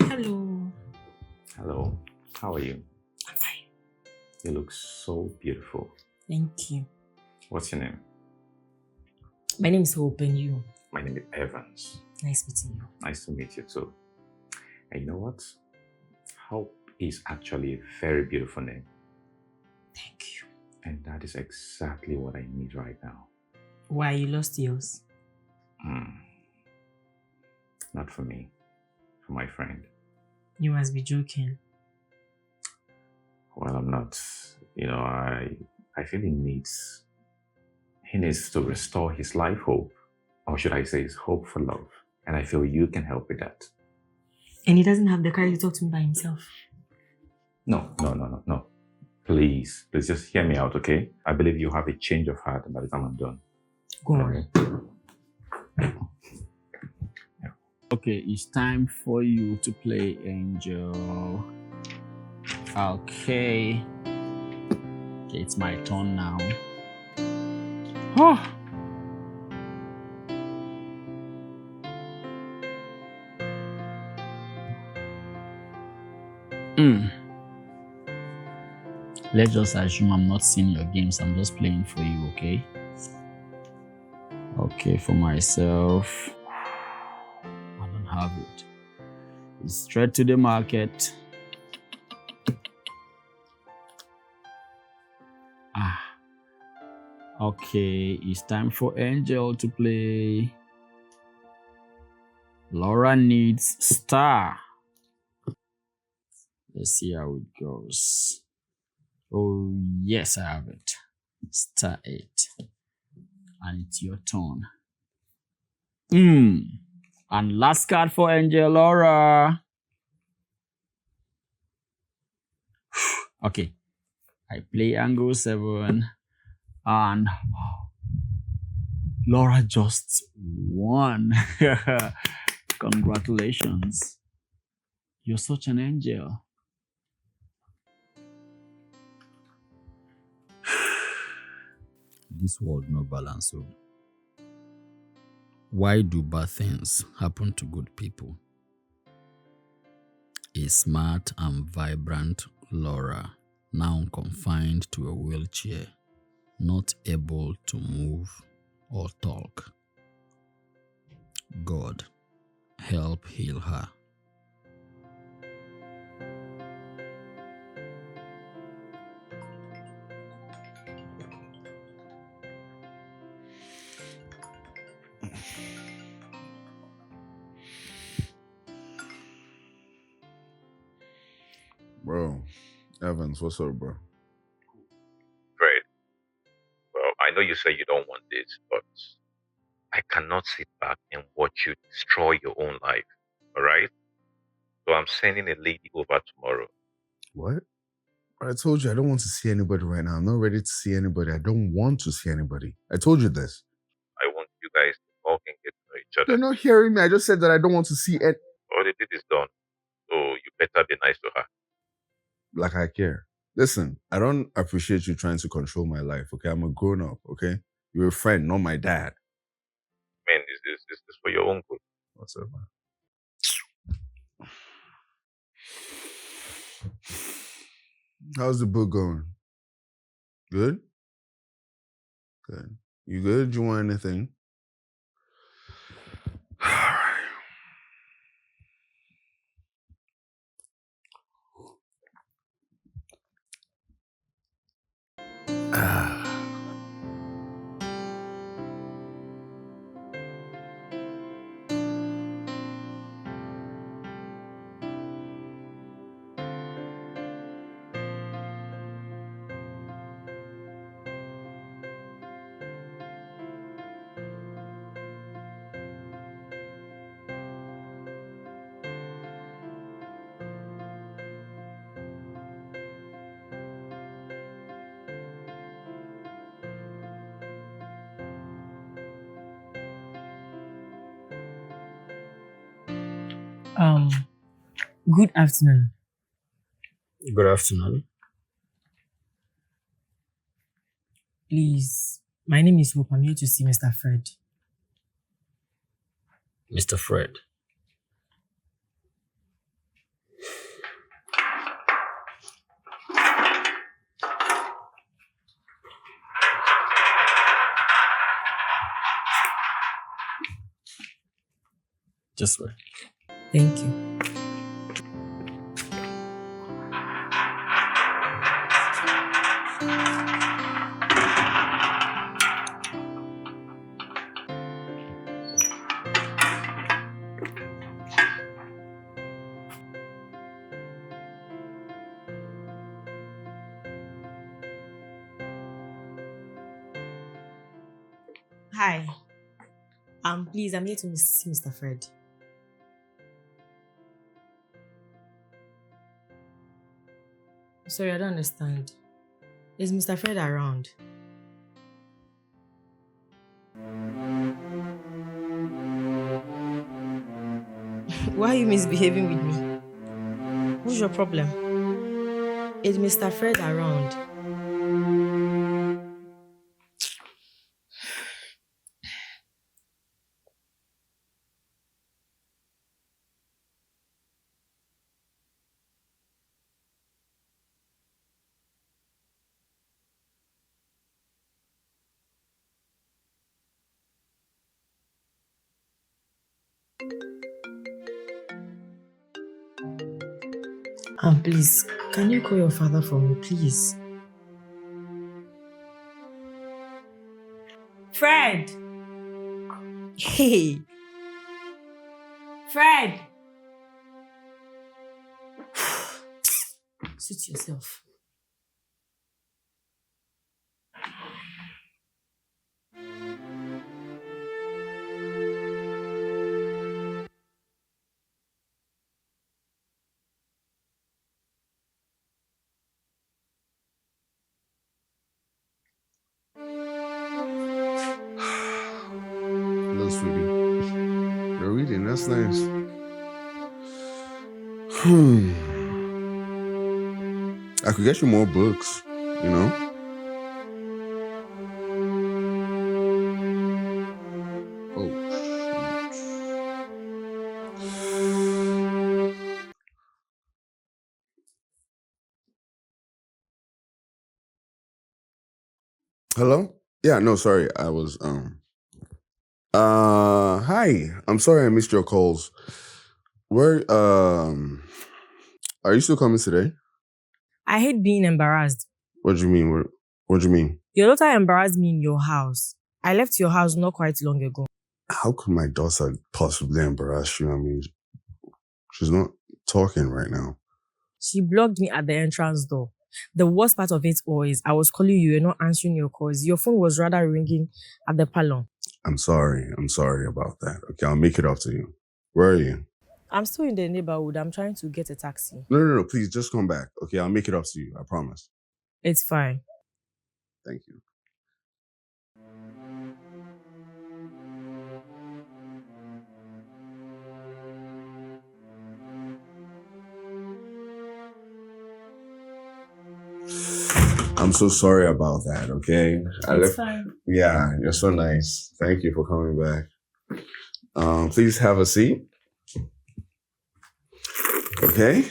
Hello. Hello. How are you? I'm fine. You look so beautiful. Thank you. What's your name? My name is Hope, and you? My name is Evans. Nice meeting you. Nice to meet you too. And you know what? Hope is actually a very beautiful name. Thank you. And that is exactly what I need right now. Why, you lost yours? Not for me. For my friend. You must be joking. Well, I'm not. You know, I feel he needs to restore his life hope. Or should I say his hope for love. And I feel you can help with that. And he doesn't have the courage to talk to me by himself? No. Please just hear me out, okay? I believe you have a change of heart by the time I'm done. Go on. Okay, it's time for you to play Angel. Okay, it's my turn now. Oh. Let's just assume I'm not seeing your games. I'm just playing for you, okay? Okay, for myself, I don't have it. It's straight to the market. Okay, it's time for Angel to play. Laura needs star. Let's see how it goes. Oh, yes, I have it. Star 8. And it's your turn. And last card for Angel Laura. Okay. I play angle 7. And Laura just won. Congratulations. You're such an angel. This world no balance. So why do bad things happen to good people? A smart and vibrant Laura, now confined to a wheelchair, not able to move or talk. God, help heal her. Bro, Evans, what's up, bro? Fred, well, I know you say you don't want this, but I cannot sit back and watch you destroy your own life, all right? So I'm sending a lady over tomorrow. What? I told you I don't want to see anybody right now. I'm not ready to see anybody. I don't want to see anybody. I told you this. I want you guys to talk and get to know each other. You're not hearing me. I just said that I don't want to see it. All the deed is done. So you better be nice to her. Like I care. Listen, I don't appreciate you trying to control my life, okay? I'm a grown-up, okay? You're a friend, not my dad. Man, this is for your own good. What's up, man? How's the book going? Good? Good. You good? Do you want anything? All right. Good afternoon. Good afternoon. Please, my name is Hope. I'm here to see Mr. Fred. Mr. Fred. Just wait. Thank you. Hi. Please, I'm here to see Mr. Fred. Sorry, I don't understand. Is Mr. Fred around? Why are you misbehaving with me? What's your problem? Is Mr. Fred around? Please, can you call your father for me, please? Fred! Hey! Fred! Suit yourself. Hello, sweetie. You're reading. That's nice. I could get you more books, you know? Oh, shoot. Hello? Yeah, no, sorry. I was, hi. I'm sorry I missed your calls. Where, are you still coming today? I hate being embarrassed. What do you mean? What do you mean? Your daughter embarrassed me in your house. I left your house not quite long ago. How could my daughter possibly embarrass you? I mean, she's not talking right now. She blocked me at the entrance door. The worst part of it all is I was calling you, you're not answering your calls. Your phone was rather ringing at the parlor. I'm sorry. I'm sorry about that. Okay, I'll make it up to you. Where are you? I'm still in the neighborhood. I'm trying to get a taxi. No. Please, just come back. Okay, I'll make it up to you. I promise. It's fine. Thank you. I'm so sorry about that, okay? It's fine. Yeah, you're so nice. Thank you for coming back. Please have a seat. Okay.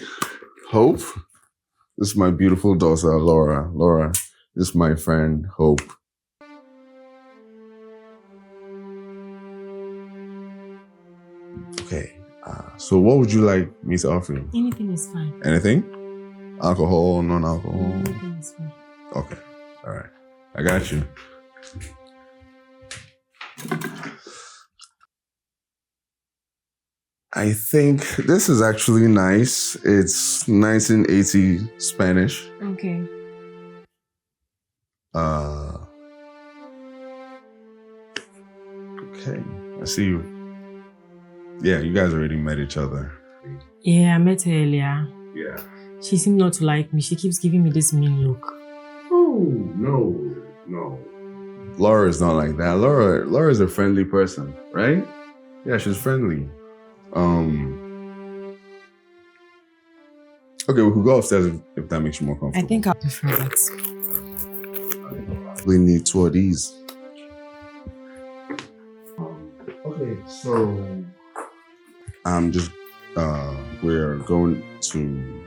Hope. This is my beautiful daughter, Laura. Laura, this is my friend, Hope. Okay. So what would you like me to offer you? Anything is fine. Anything? Alcohol, non-alcohol? Anything is fine. Okay. All right. I got you. I think this is actually nice. It's 1980 Spanish. Okay. Okay. I see you. Yeah, you guys already met each other. Yeah, I met her earlier. Yeah. She seemed not to like me. She keeps giving me this mean look. Oh, no. Laura is not like that. Laura is a friendly person, right? Yeah, she's friendly. Okay, we could go upstairs if that makes you more comfortable. I think I prefer that. We need two of these. Okay, so we're going to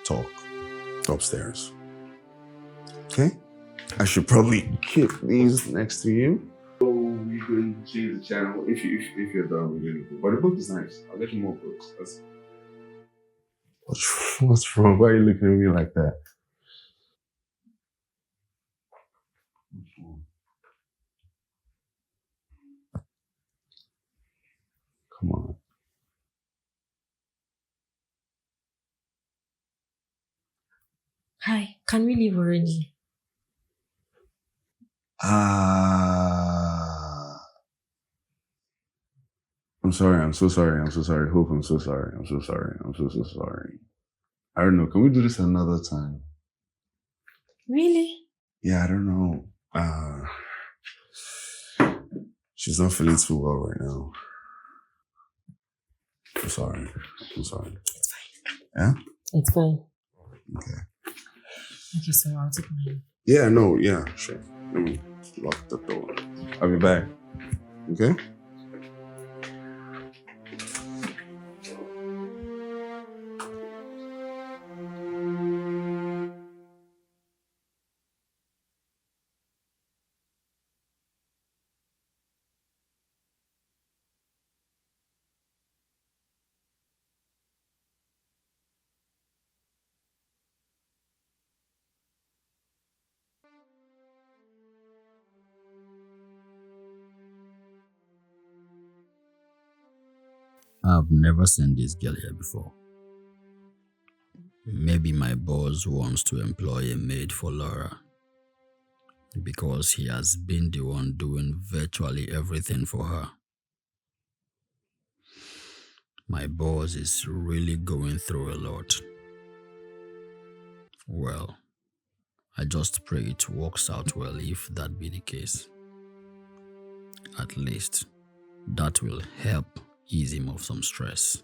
talk upstairs. Okay? I should probably keep these next to you. So you can change the channel if you're done with it. But the book is nice. I'll get you more books. What's wrong? Why are you looking at me like that? Come on. Hi, can we leave already? I'm sorry. I'm so sorry. Hope, I'm so sorry. I'm so sorry. I don't know. Can we do this another time? Really? Yeah, I don't know. She's not feeling too well right now. I'm sorry. It's fine. Yeah? It's fine. Okay. Okay, so I'll take my... Yeah, no, yeah, sure. Let me lock the door. I'll be back. Okay? I've never seen this girl here before. Maybe my boss wants to employ a maid for Laura because he has been the one doing virtually everything for her. My boss is really going through a lot. Well, I just pray it works out well if that be the case. At least, that will help ease him of some stress.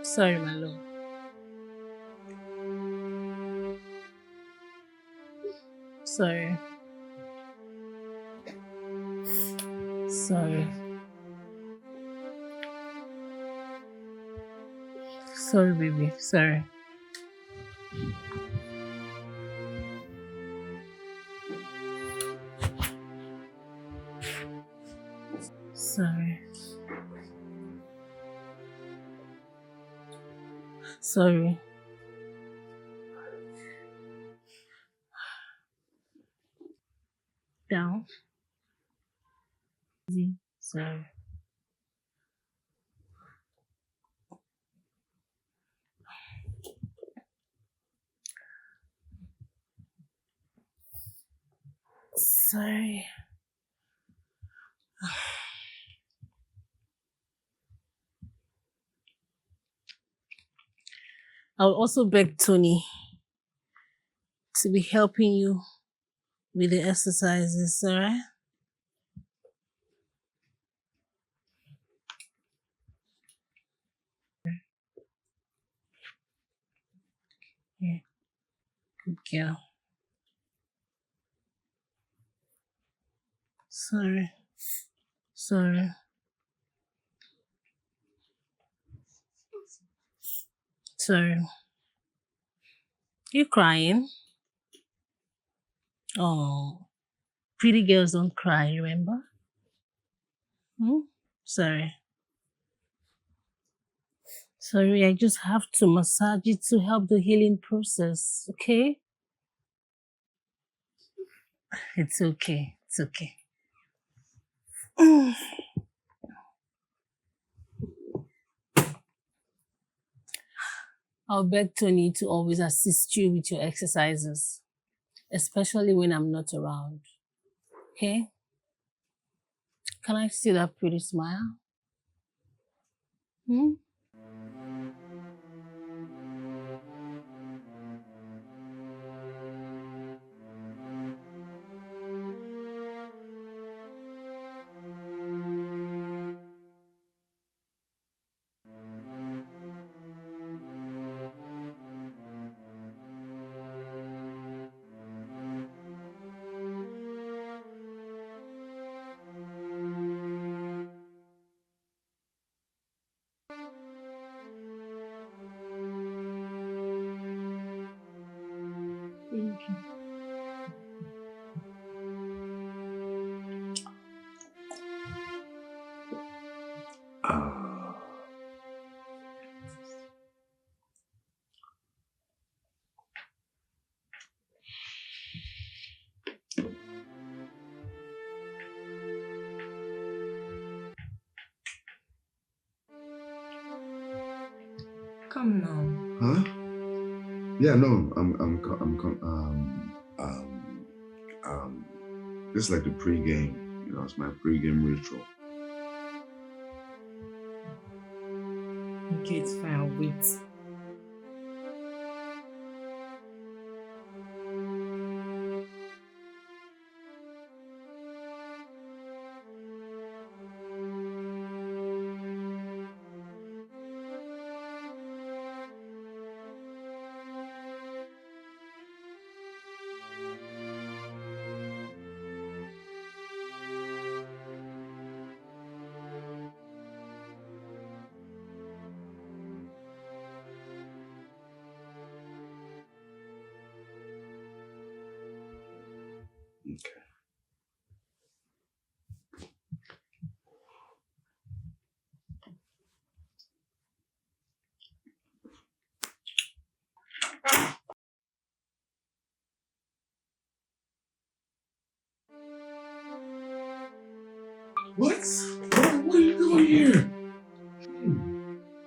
Sorry, my love. Sorry. Sorry, baby. Sorry. Sorry. Down. Easy. Sorry. Sorry. I'll also beg Tony to be helping you with the exercises, alright? Yeah, good girl. Sorry. Sorry. Sorry. You crying? Oh, pretty girls don't cry, remember? Sorry. Sorry, I just have to massage it to help the healing process, okay? It's okay. It's okay. I'll beg Tony to always assist you with your exercises, especially when I'm not around. Okay? Can I see that pretty smile? Thank you. Come now. Huh? Yeah, no, this is like the pre-game. You know, it's my pre-game ritual. Okay, it's fine. I'll wait. Okay. What? What are you doing here?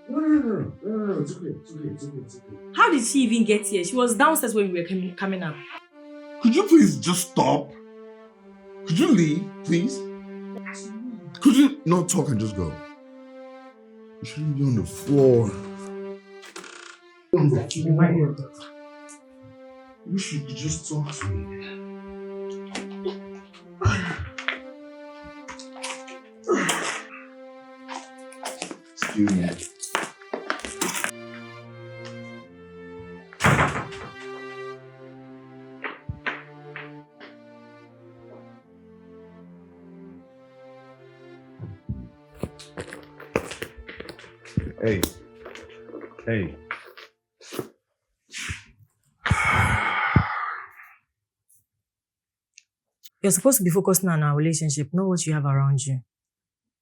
No, it's okay, it's okay. How did she even get here? She was downstairs when we were coming up. Could you please just stop? Could you leave, please? Could you not talk and just go? You shouldn't be on the floor. I wish you could just talk to me. Excuse me. Hey. You're supposed to be focusing on our relationship, not what you have around you.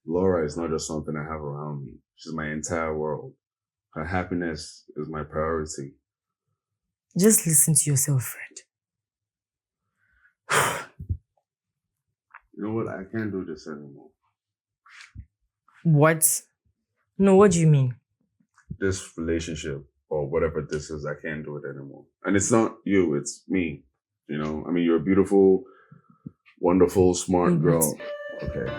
Laura is not just something I have around me. She's my entire world. Her happiness is my priority. Just listen to yourself, Fred. You know what? I can't do this anymore. What? No, what do you mean? This relationship or whatever this is, I can't do it anymore. And it's not you, it's me. You know, I mean, you're a beautiful Wonderful, smart Mm, girl. Okay.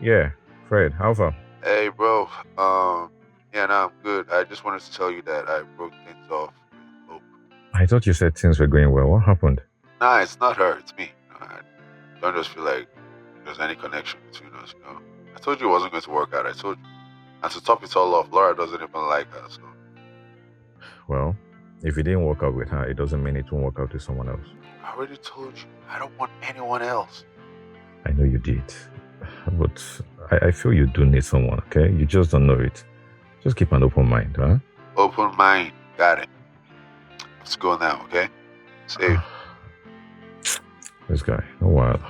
Yeah, Fred, how far? Hey, bro. Yeah, no, I'm good. I just wanted to tell you that I broke things off with Hope. I thought you said things were going well. What happened? Nah, it's not her. It's me. I don't just feel like there's any connection between us, you know. I told you it wasn't going to work out. I told you. And to top it all off, Laura doesn't even like her, so... Well, if it didn't work out with her, it doesn't mean it won't work out with someone else. I already told you. I don't want anyone else. I know you did. But I feel you do need someone, okay? You just don't know it. Just keep an open mind, huh? Open mind. Got it. Let's go now, okay? Safe. This guy, no while.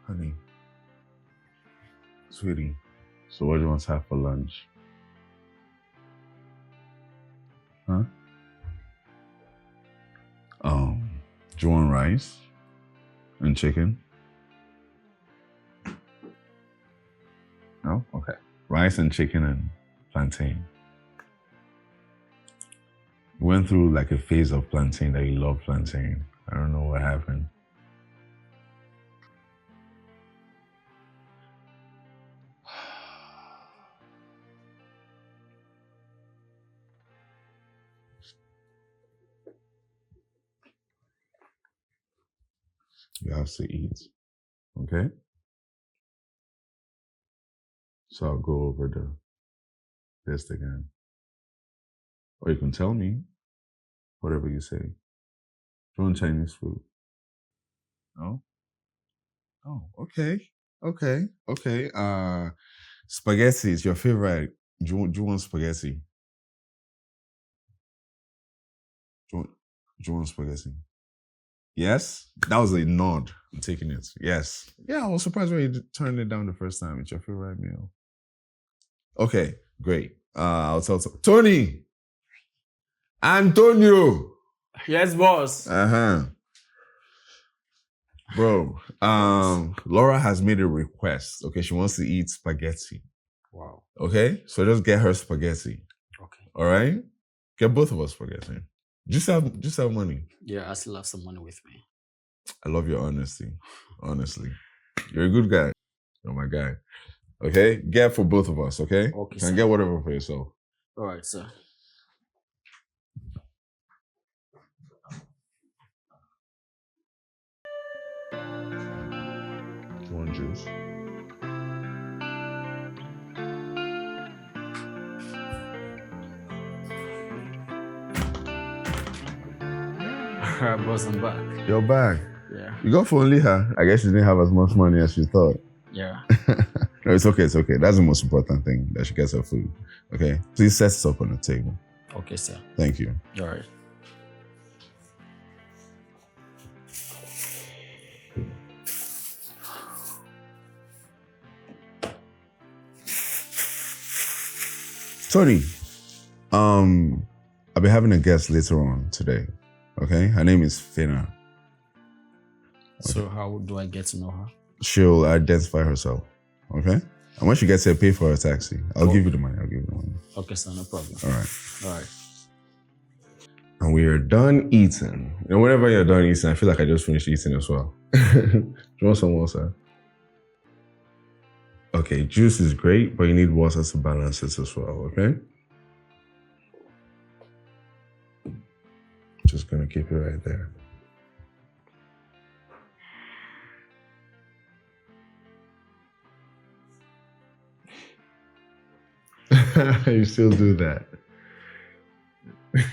Honey. Sweetie. So what do you want to have for lunch? Huh? Do you want rice and chicken? No? Okay. Rice and chicken and plantain. You went through like a phase of plantain that you love plantain. I don't know what happened. You have to eat, okay? So I'll go over the list again. Or you can tell me whatever you say. Do you want Chinese food? No? Oh, okay. Okay. Spaghetti is your favorite. Do you want spaghetti? Do you want spaghetti? Yes? That was a nod. I'm taking it. Yes. Yeah, I was surprised when you turned it down the first time. It's your favorite meal. Okay, great. I'll tell Tony! Antonio! Yes, boss. Bro, Laura has made a request. Okay, she wants to eat spaghetti. Wow. Okay, so just get her spaghetti. Okay. All right? Get both of us forgetting. Just have money. Yeah, I still have some money with me. I love your honesty. Honestly. You're a good guy. You're my guy. Okay? Get for both of us, okay? Okay, Can sir. get whatever for yourself. All right, sir. You want juice? Boss, I'm back. You're back. Yeah. You got for only her. I guess she didn't have as much money as she thought. Yeah. No, it's okay. It's okay. That's the most important thing, that she gets her food. Okay? Please set this up on the table. Okay, sir. Thank you. All right. Sorry. I'll be having a guest later on today. Okay? Her name is Finna. So how do I get to know her? She'll identify herself. Okay? And when she gets here, pay for her taxi. I'll give you the money. Okay, sir, no problem. All right. All right. And we are done eating. And whenever you're done eating, I feel like I just finished eating as well. Do you want some water? Okay, juice is great, but you need water to balance it as well, okay? Just gonna keep it right there. You still do that.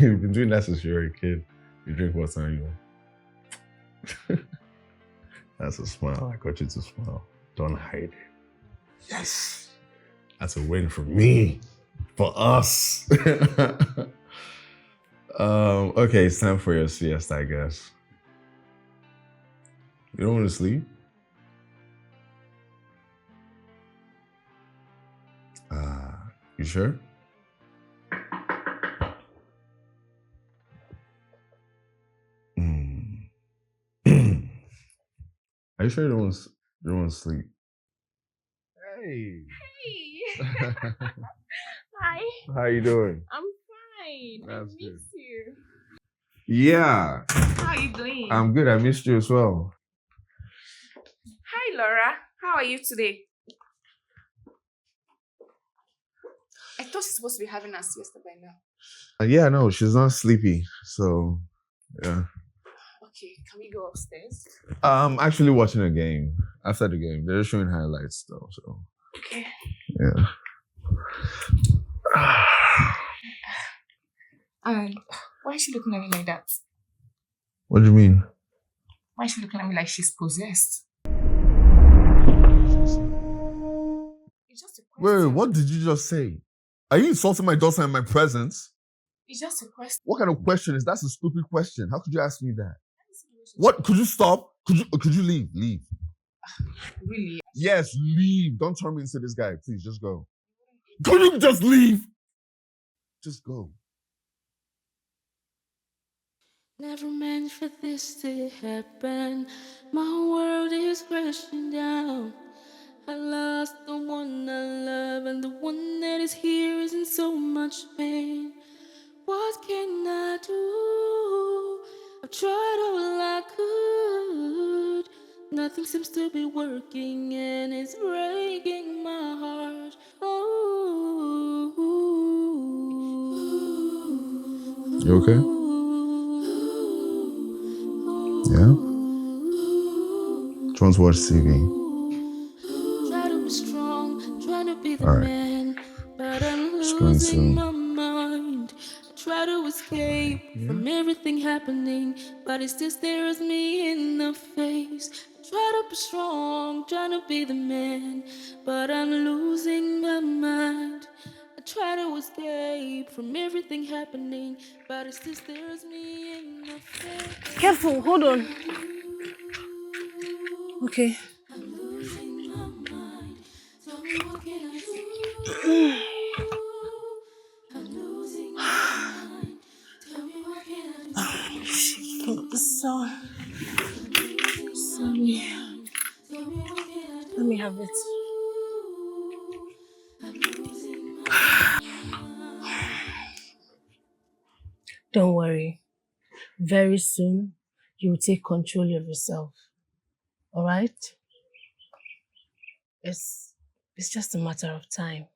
You've been doing that since you were a kid. You drink water and you... That's a smile. I got you to smile. Don't hide it. Yes! That's a win for me. For us. Okay, it's time for your siesta, I guess. You don't want to sleep? You sure? Are you sure you don't want to sleep? Hey. Hey. Hi. How you doing? I'm fine. That's I good. miss you. Yeah. How are you doing? I'm good. I missed you as well. Hi, Laura. How are you today? I thought she's supposed to be having a siesta by now. Yeah, no, she's not sleepy. So, yeah. Okay, can we go upstairs? I'm actually watching a game. After the game, they're showing highlights though. So, Okay. yeah. And why is she looking at me like that? What do you mean? Why is she looking at me like she's possessed? It's just a question. Wait, what did you just say? Are you insulting my daughter in my presence? It's just a question. What kind of question is that? That's a stupid question. How could you ask me that? What? Could you stop? Could you leave? Leave. Really? Yes, leave. Don't turn me into this guy. Please, just go. Could you just leave? Just go. Never meant for this to happen. My world is crashing down. I lost the one I love, and the one that is here is in so much pain. What can I do? I've tried all I could. Nothing seems to be working, and it's breaking my heart. You okay? Yeah? Do you want to watch TV? Try to be strong, trying to be the All right. man, but I'm Just going losing to- my mind. I try to escape from everything happening, but it still stares me in the face. I try to be strong, trying to be the man, but I'm losing my mind. I try to escape from everything happening, but it still stares me in the face. Careful, hold on. Okay. I'm losing my mind. Tell me what can I do? I'm losing my mind. Tell me what can I do? So, sorry. Tell me what can I do? Let me have it. I'm losing my mind. Don't worry. Very soon, you will take control of yourself. All right? It's just a matter of time.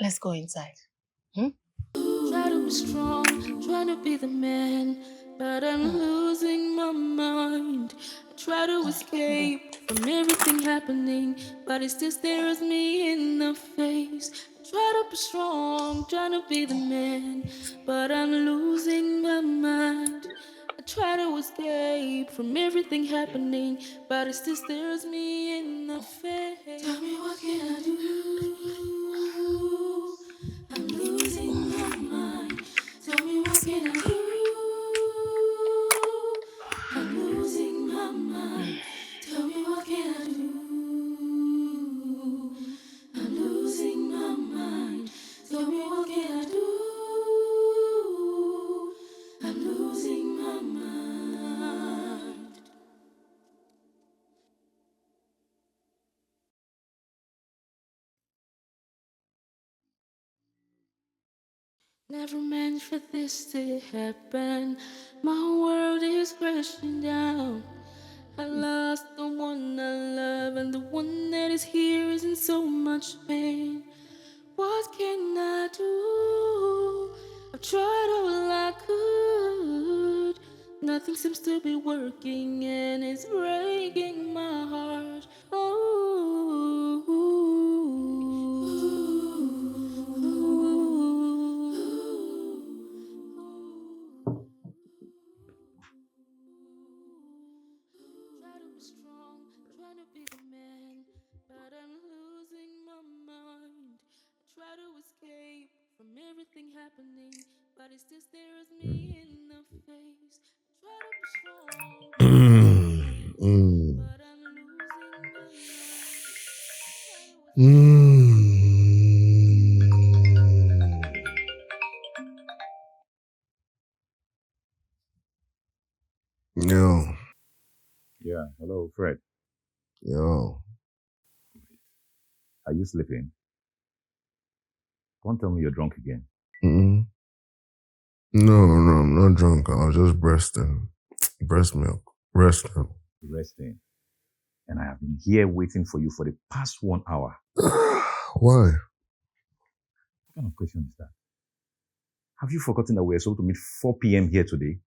Let's go inside. Try to be strong, trying to be the man, but I'm losing my mind. I try to escape from everything happening, but it still stares me in the face. I try to be strong, trying to be the man, but I'm losing my mind. I try to escape from everything happening, but it still stares me in the face. Tell me what can I do? I'm losing my mind. Tell me what can I do? I'm losing my mind. Tell me what can I do? I'm losing my mind. Tell me what can I do? I'm losing my mind. Never meant for this to happen. My world is crashing down. I lost the one I love, and the one that is here is in so much pain. What can I do? I've tried all I could. Nothing seems to be working, and it's breaking my heart. Try to be strong, trying to be the man, but I'm losing my mind. I try to escape from everything happening, but it still stares me in the face. I try to be strong, but I'm losing my mind. I try Yo, Yeah, hello, Fred. yo. Are you sleeping? Don't tell me you're drunk again. Mm-mm. No, I'm not drunk. I was just breasting. Breast milk. Breast milk. Resting. And I have been here waiting for you for the past 1 hour. Why? What kind of question is that? Have you forgotten that we're supposed to meet 4 p.m. here today?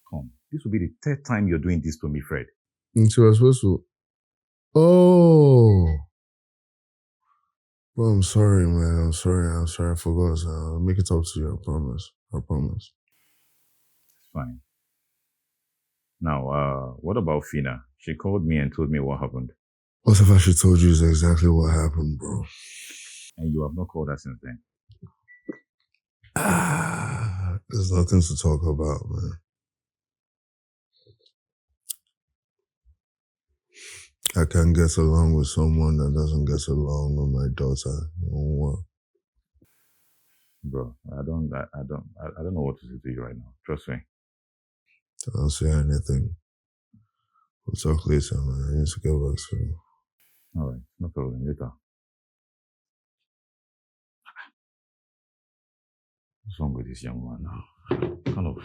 Come, this will be the third time you're doing this to me, Fred. And so I was supposed to. Oh. Well, I'm sorry, man. I'm sorry. I forgot. I'll make it up to you. I promise. I promise. It's fine. Now, what about Fina? She called me and told me what happened. What if I should told you is exactly what happened, bro? And you have not called her since then. There's nothing to talk about, man. I can't get along with someone that doesn't get along with my daughter. It won't work. Bro, I don't know what to say to you right now. Trust me. Don't say anything. We'll talk later, man. I need to get back to you. All right, no problem. Later. What's wrong with this young man now? Kind of.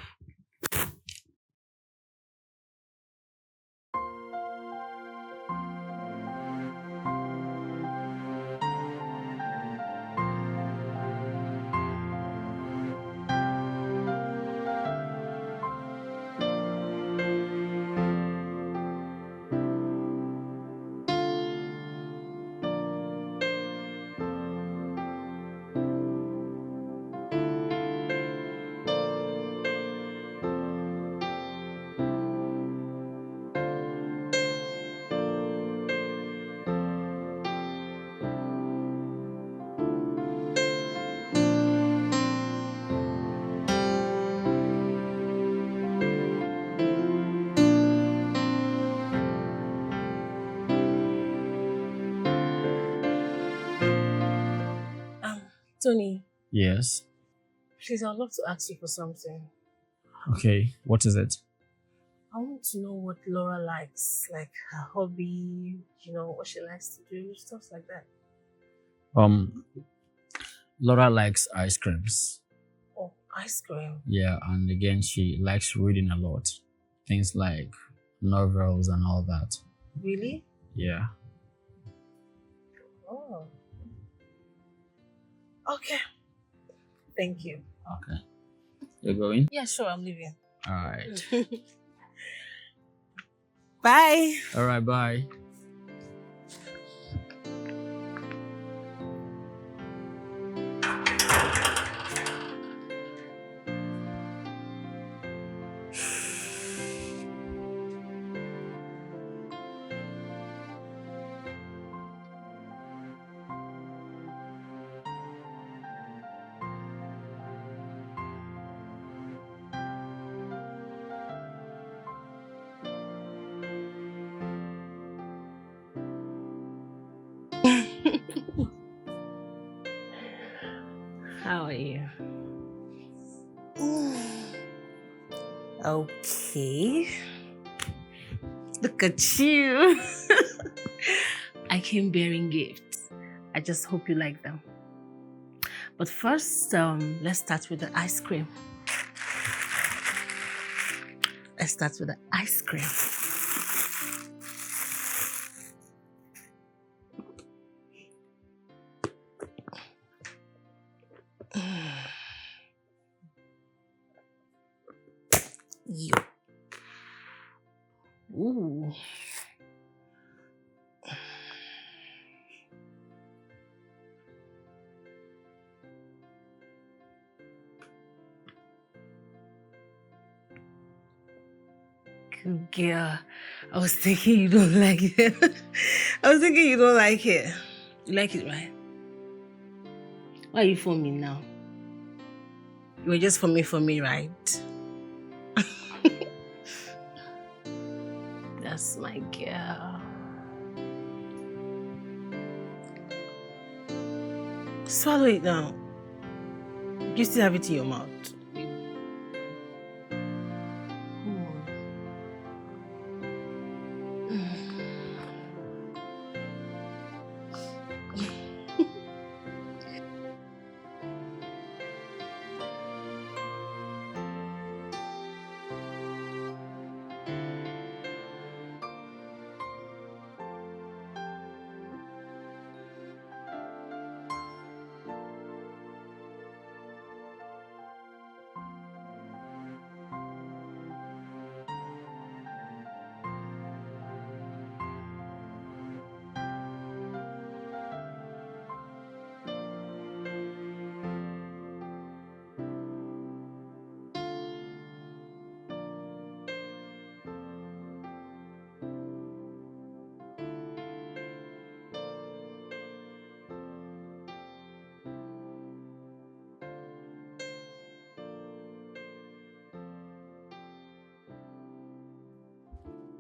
Tony, Yes. please, I'd love to ask you for something. Okay. What is it? I want to know what Laura likes, like her hobby, what she likes to do, stuff like that. Laura likes ice creams. Oh, ice cream. Yeah, and again, she likes reading a lot. Things like novels and all that. Really? Yeah. Oh. Okay. Thank you. Okay. You're going? Yeah, sure, I'm leaving. All right. Bye. All right, bye. How are you? Okay. Look at you. I came bearing gifts. I just hope you like them. But first, let's start with the ice cream. Let's start with the ice cream. Yo. Ooh. Good girl. I was thinking you don't like it. I was thinking you don't like it. You like it, right? Why are you for me now? You were just for me, right? That's my girl. Swallow it now. You still have it in your mouth.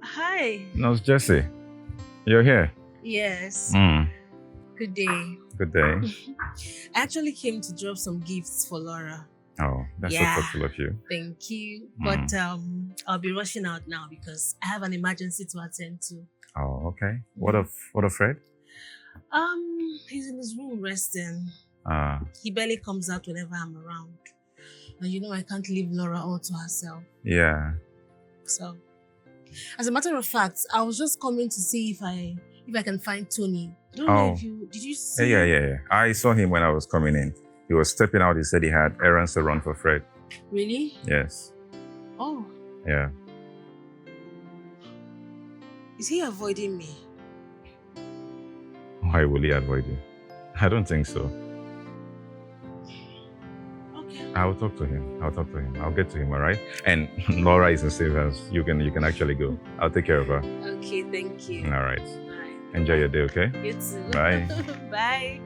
Hi. Nurse Jessie, you're here. Yes. Mm. Good day. Good day. I actually came to drop some gifts for Laura. Oh, that's Yeah. so thoughtful of you. Thank you. But I'll be rushing out now because I have an emergency to attend to. Oh, okay. What of Fred? He's in his room resting. Ah, He barely comes out whenever I'm around. And you know I can't leave Laura all to herself. yeah. So, as a matter of fact, I was just coming to see if I can find Tony. I don't know if did you see? Yeah. I saw him when I was coming in. He was stepping out. He said he had errands to run for Fred. Really? Yes. Oh, Yeah. is he avoiding me? Why will he avoid you? I don't think so. Okay. I'll talk to him. I'll get to him, all right? And Laura is in safe hands. You can actually go. I'll take care of her. Okay, thank you. All right. Bye. Enjoy your day, okay? You too. Bye. Bye.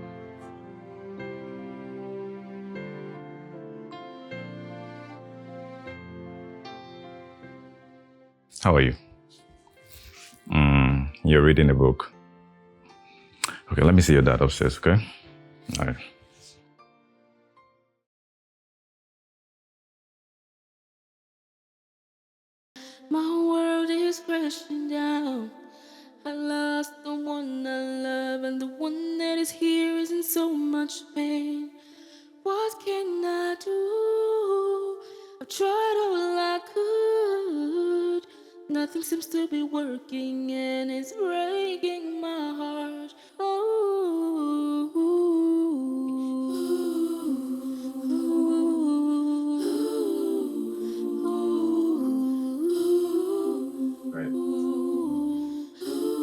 How are you? You're reading a book. Okay, let me see your dad upstairs, okay? All right. My world is crashing down. I lost the one I love, and the one that is here is in so much pain. What can I do? I've tried all I could. Nothing seems to be working and it's breaking my heart.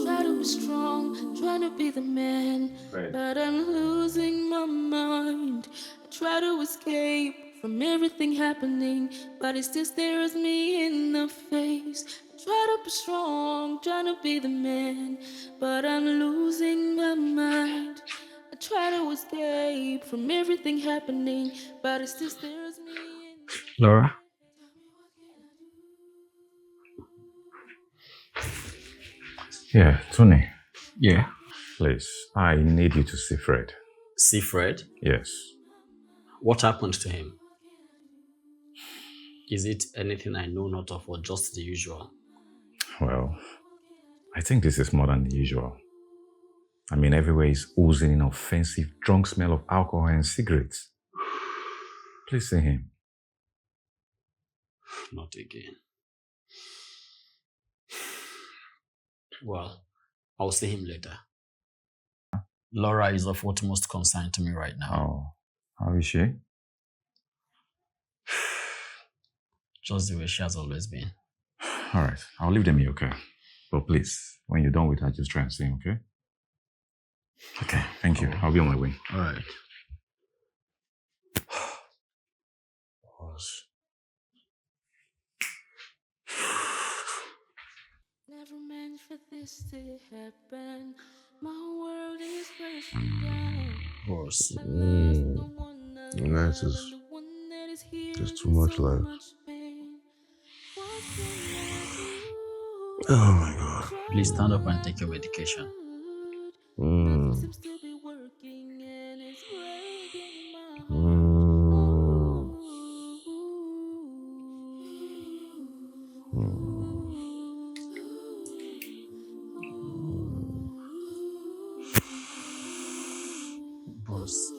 Try to be strong, trying to be the man, but I'm losing my mind. I try to escape from everything happening, but it still stares me in the face. I try to be strong, trying to be the man, but I'm losing my mind. I try to escape from everything happening, but it still stares me in the face. Laura? Yeah, Tony, Yeah. please, I need you to see Fred. See Fred? Yes. What happened to him? Is it anything I know not of or just the usual? Well, I think this is more than the usual. I mean, everywhere is oozing an offensive, drunk smell of alcohol and cigarettes. Please see him. Not again. Well, I'll see him later. Laura is of utmost concern to me right now. Oh, how is she? Just the way she has always been. All right, I'll leave them here, okay? But please, when you're done with her, just try and see him, okay? Okay, thank you. I'll be on my way. All right. Never meant for this to happen. My world is crashing down. Boss. Nice is there's too much life. Oh my God. Please stand up and take your medication. Boss.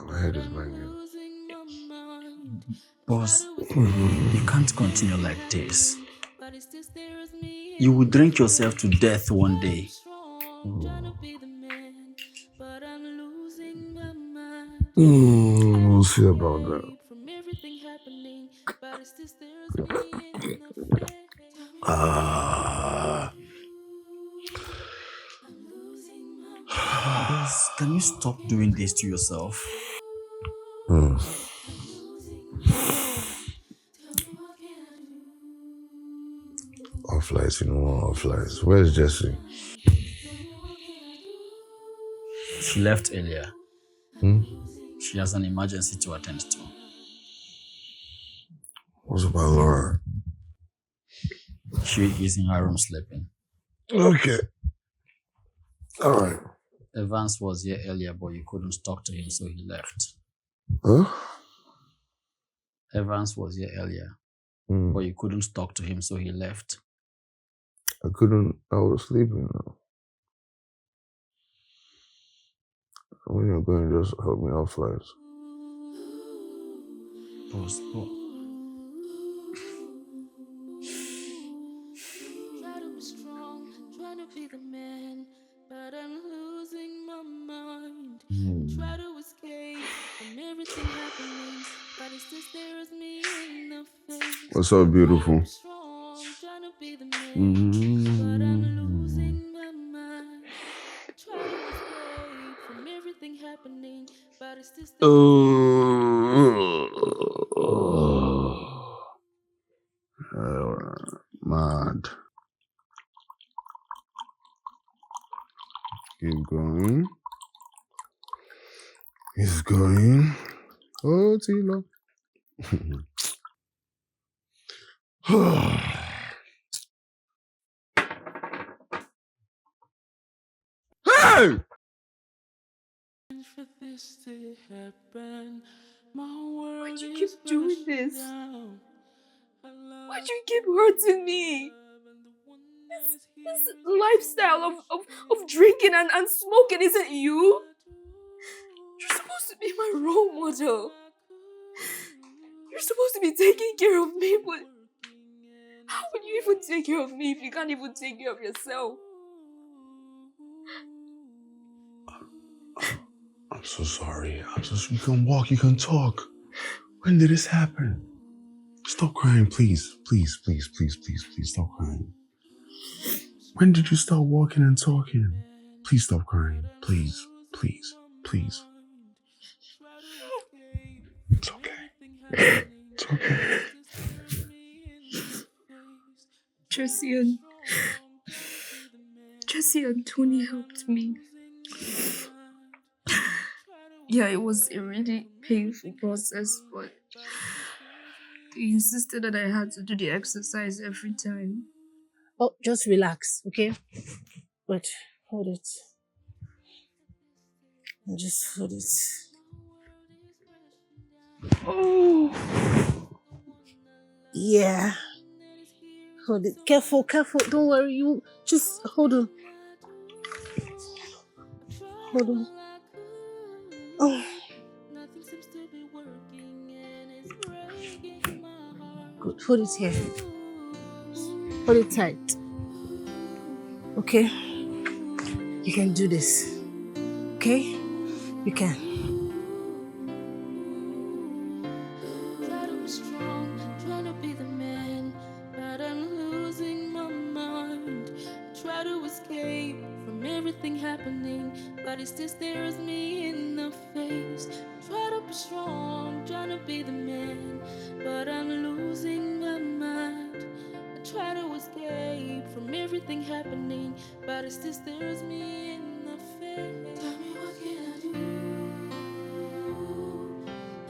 My head is banging. Boss, you can't continue like this. You will drink yourself to death one day. We'll see about that. Boss, can you stop doing this to yourself? Off lights, off lights. Where's Jessie? She left earlier. She has an emergency to attend to. What's about Laura? She is in her room sleeping. Okay. All right. Evans was here earlier, but you couldn't talk to him, so he left. Huh? Evans was here earlier, but you couldn't talk to him, so he left. I couldn't. I was sleeping now. When you're going to just help me off lights. Boss, Try to be strong, trying to be the man, but I'm losing my mind. Try to escape from everything happening, but it still stares me in the face. What's up, beautiful? Strong, trying to be the man, but I'm losing my mind. I try to escape from everything happening, but it still stares Mad. Keep going. He's going. Oh, Tilo. Hey! for this to happen. My world Why'd you is keep doing crashing this? down. Why'd you keep hurting me? This lifestyle of drinking and smoking isn't you. supposed to be my role model. You're supposed to be taking care of me, but how would you even take care of me if you can't even take care of yourself? I'm so sorry. You can walk, you can talk. When did this happen? Stop crying, please. Please, please, please, please, please stop crying. When did you start walking and talking? Please stop crying. Please, please, please. It's okay. It's okay. Jesse and Tony helped me. Yeah, it was a really painful process, but they insisted that I had to do the exercise every time. Oh, just relax, okay? Wait, hold it. Just hold it. Oh. Yeah. Hold it. Careful, careful. Don't worry. You just hold on. Hold on. Oh. Good. Hold it here. Hold it tight. Okay? You can do this. Okay? You can. Try to be strong, trying to be the man, but I'm losing my mind. Try to escape from everything happening, but it still stares me in the face. Try to be strong, trying to be the man, but I'm losing my mind. I try to escape from everything happening, but it still stares me in the face. Tell me what can I do?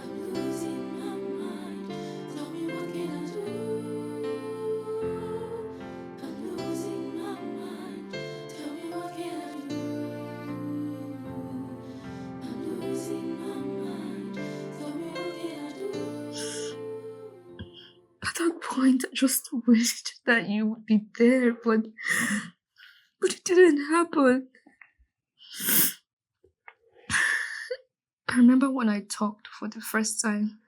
I'm losing my mind. Tell me what can I do? I'm losing my mind. Tell me what can I do? I'm losing my mind. Tell me what can I do? At that point, I just wished that you would be there, but it didn't happen. I remember when I talked for the first time.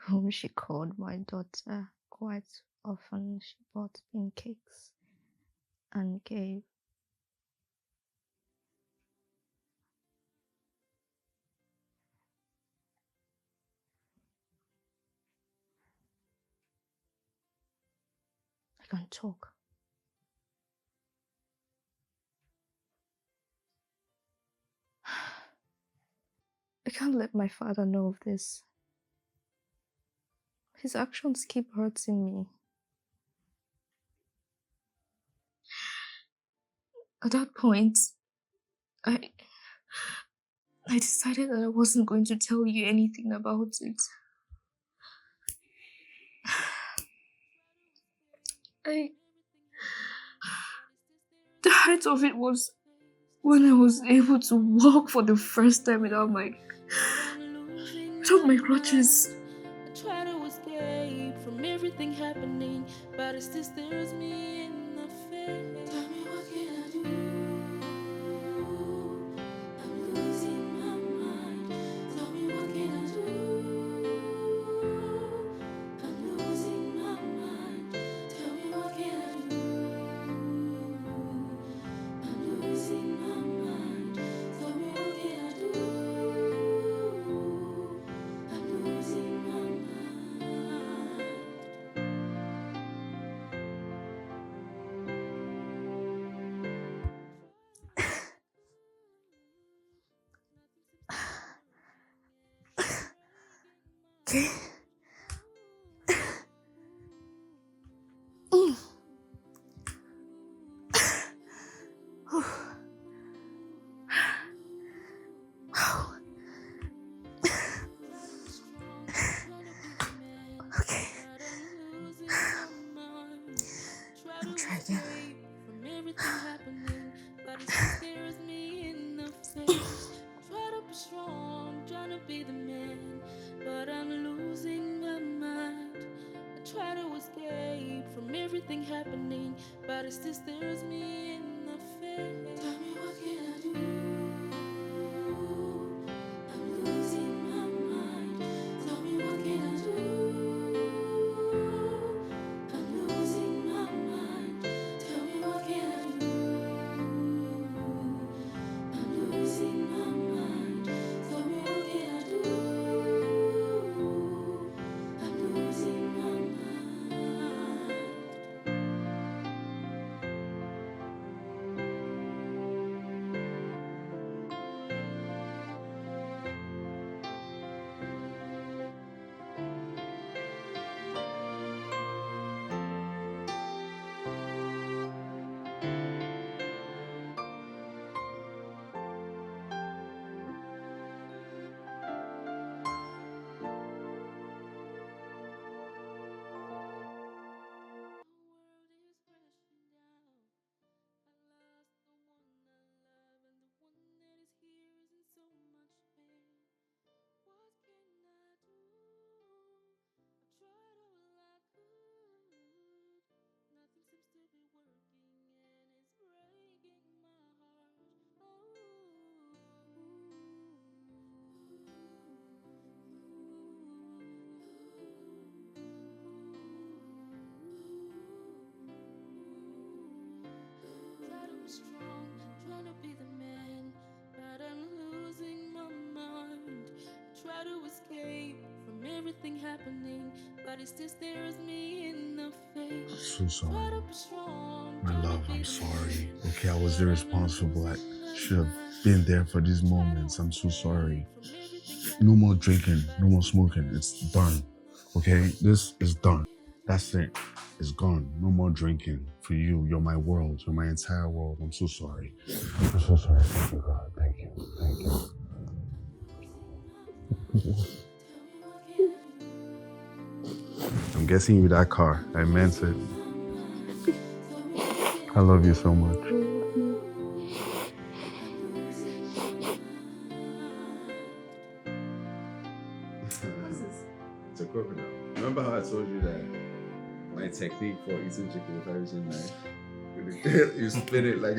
Whom she called my daughter. Quite often she bought me cakes and gave. I can talk. I can't let my father know of this. His actions keep hurting me. At that point, I decided that I wasn't going to tell you anything about it. The height of it was when I was able to walk for the first time without my crutches. I try to escape from everything happening, but it still stares me in the face. Tell me what can I do? I'm losing my mind. Tell me what can I do? I'm losing my mind. Tell me what can I do? I'm losing my mind. Tell me what can I do? I'm losing my mind. Okay. Okay. Let me try again. From everything happening, but it still stares me in the face. Try to be strong, trying to be the man, but I'm losing. everything happening, but it still stares me in the face. Tell me what can I do? I'm losing my mind. Tell me what can I do? I'm losing my mind. Tell me what can I do? I'm losing my mind. Tell me what can I do? I'm losing my mind. Try to be strong, trying to be the man, but I'm losing my mind. Try to escape from everything happening, but it still stares me in the face. I'm so Try sorry. to be strong, My try to love, be I'm the sorry. man, Okay, I was but I'm irresponsible. I losing should have my been there for these moments. I'm so sorry. No more drinking, no more smoking. It's done. Okay, this is done. That's it. It's gone. No more drinking for you. You're my world. You're my entire world. I'm so sorry. I'm so sorry. Thank you, God. Thank you. Thank you. I'm getting you that car. I meant it. I love you so much. It's a crocodile. Remember how I told you that my technique for eating chicken without using knife? You split it like.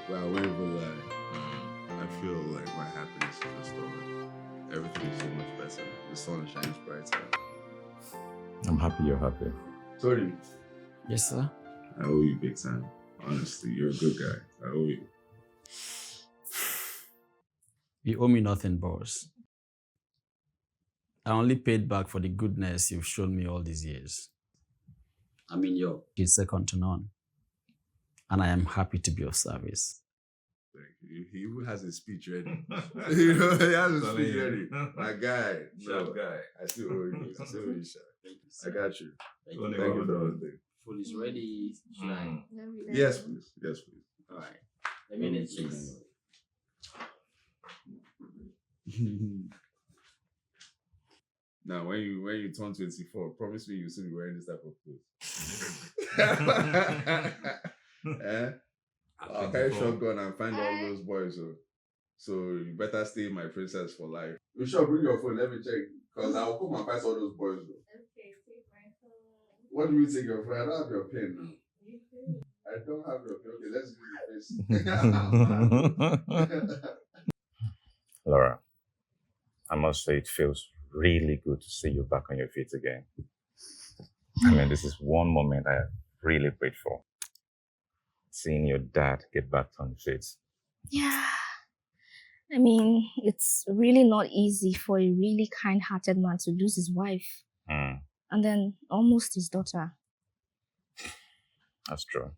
Wow, I won't even lie. I feel like my happiness is restored. Everything is so much better. The sun shines brighter. I'm happy you're happy. Tony, Yes, sir. I owe you big time. Honestly, you're a good guy. I owe you. You owe me nothing, boss. I only paid back for the goodness you've shown me all these years. I mean, is second to none. And I am happy to be of service. He even has his speech ready. You know, he has his speech ready. My guy. Sharp guy. I still owe you. I still owe you, sir. Thank you, I got you. Thank Thank you. you for everything. Food is ready. Should I? Yes, please. Yes, please. All right. Let me in, please. Now, when you turn 24, promise me you'll still be wearing this type of clothes. Eh? I'll carry shotgun and find all those boys. So you better stay my princess for life. You sure bring your phone, let me check. Because I'll come and find all those boys. Okay, take my phone. What do you take your phone? I don't have your pen now. You too. I don't have your pen. Okay, let's do the face. Laura, I must say it feels really good to see you back on your feet again. I mean, this is one moment I am really grateful. Seeing your dad get back on his feet. Yeah. I mean, it's really not easy for a really kind-hearted man to lose his wife. And then almost his daughter. That's true.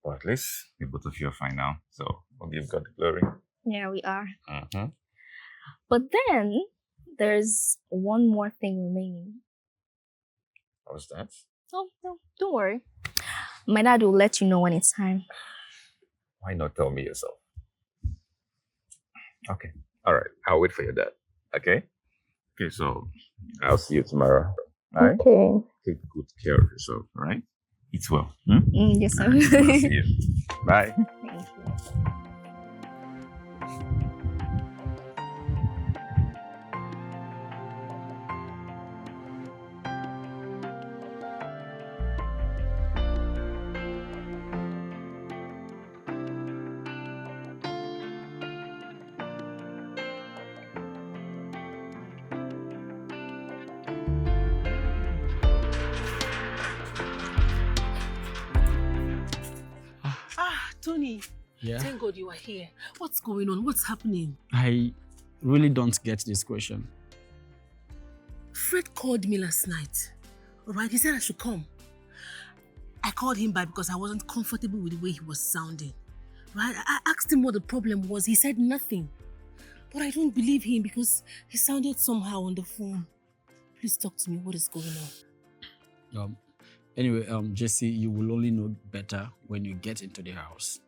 But at least we both of you are fine now. So we'll give God the glory. Yeah, we are. But then there's one more thing remaining. What's that? Oh, no, don't worry. My dad will let you know when it's time. Why not tell me yourself? Okay. All right. I'll wait for your dad. Okay? Okay, so I'll see you tomorrow. All right? Okay. Take good care of yourself, all right? Eat well. Yes, sir. I'll see you. Bye. Thank you. Tony, Yeah. thank God you are here. What's going on? What's happening? I really don't get this question. Fred called me last night. Alright, he said I should come. I called him back because I wasn't comfortable with the way he was sounding. Right? I asked him what the problem was. He said nothing. But I don't believe him because he sounded somehow on the phone. Please talk to me. What is going on? Anyway, Jesse, you will only know better when you get into the house.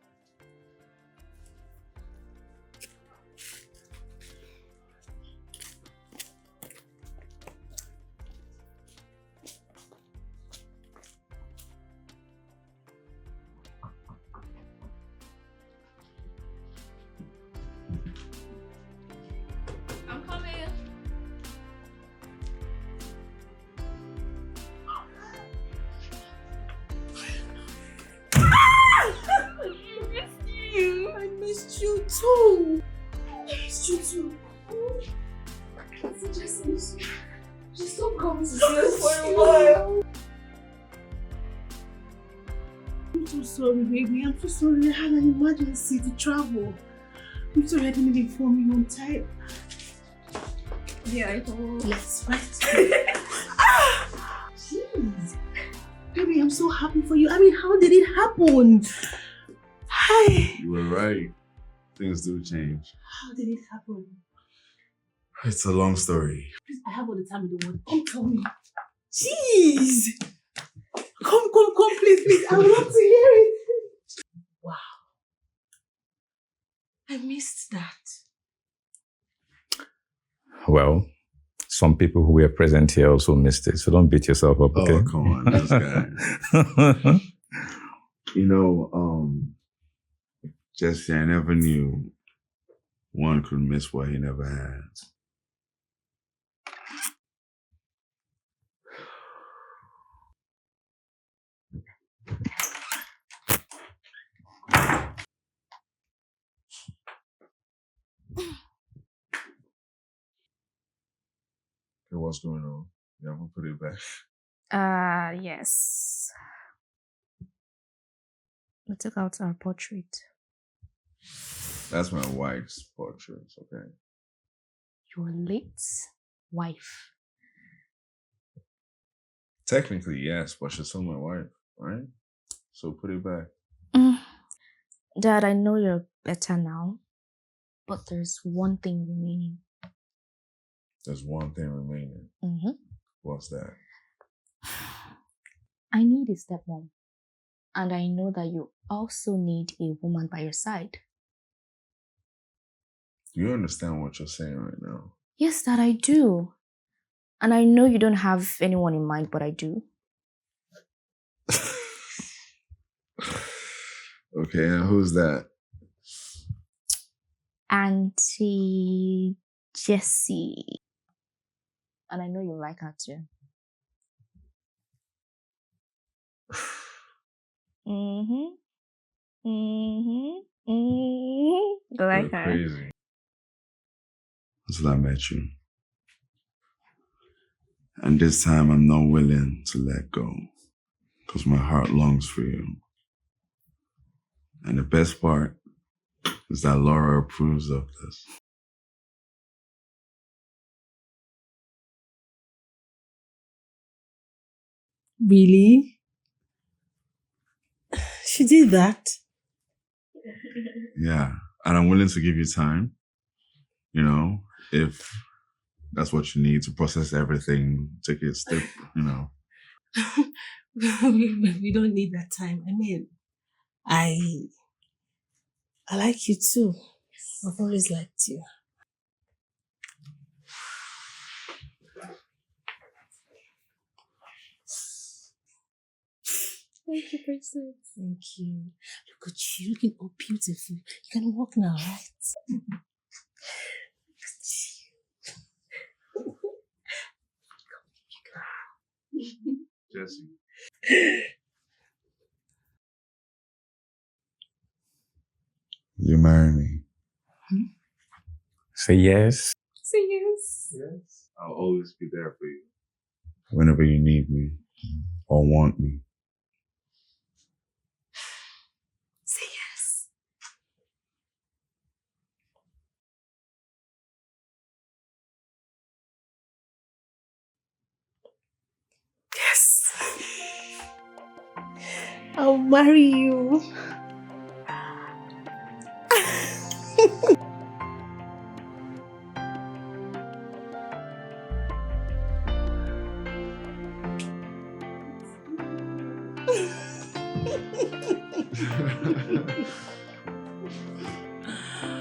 I'm coming. I missed you too. I missed you too. Just don't come to see us for a while. I'm so sorry, baby. I'm so sorry. I had an emergency to travel. I'm sorry I didn't inform you on time. Yeah, I know. Yes, right. Jeez. Baby, I'm so happy for you. I mean, how did it happen? Hi. You were right. Things do change. How did it happen? It's a long story. Please, I have all the time in the world. Come tell me. Jeez. Come, please. I would love to hear it. Wow. I missed that. Well, some people who were present here also missed it, so don't beat yourself up, okay? Oh, come on, this guy. You know, Jesse, I never knew one could miss what he never had. Okay, what's going on? You haven't put it back. Yes. We took out our portrait. That's my wife's portrait, okay? Your late wife. Technically, yes, but she's still my wife, right? So put it back. Dad, I know you're better now, but there's one thing remaining. There's one thing remaining. Mm-hmm. What's that? I need a stepmom. And I know that you also need a woman by your side. Do you understand what you're saying right now? Yes, Dad, I do. And I know you don't have anyone in mind, but I do. Okay, and who's that? Auntie Jessie. And I know you like her too. You like You're her? crazy. Until I met you. And this time I'm not willing to let go. Because my heart longs for you. And the best part is that Laura approves of this. Really? She did that? Yeah. And I'm willing to give you time. You know, if that's what you need to process everything, take it step, you know. We don't need that time. I mean, I like you too. I've always liked you. Thank you, Princess. Thank you. Look at you, looking all beautiful. You can walk now, right? Jesse. You marry me? Say yes. Say yes. Yes. I'll always be there for you. Whenever you need me or want me. Say yes. I'll marry you.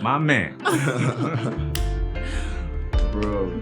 My man. Bro.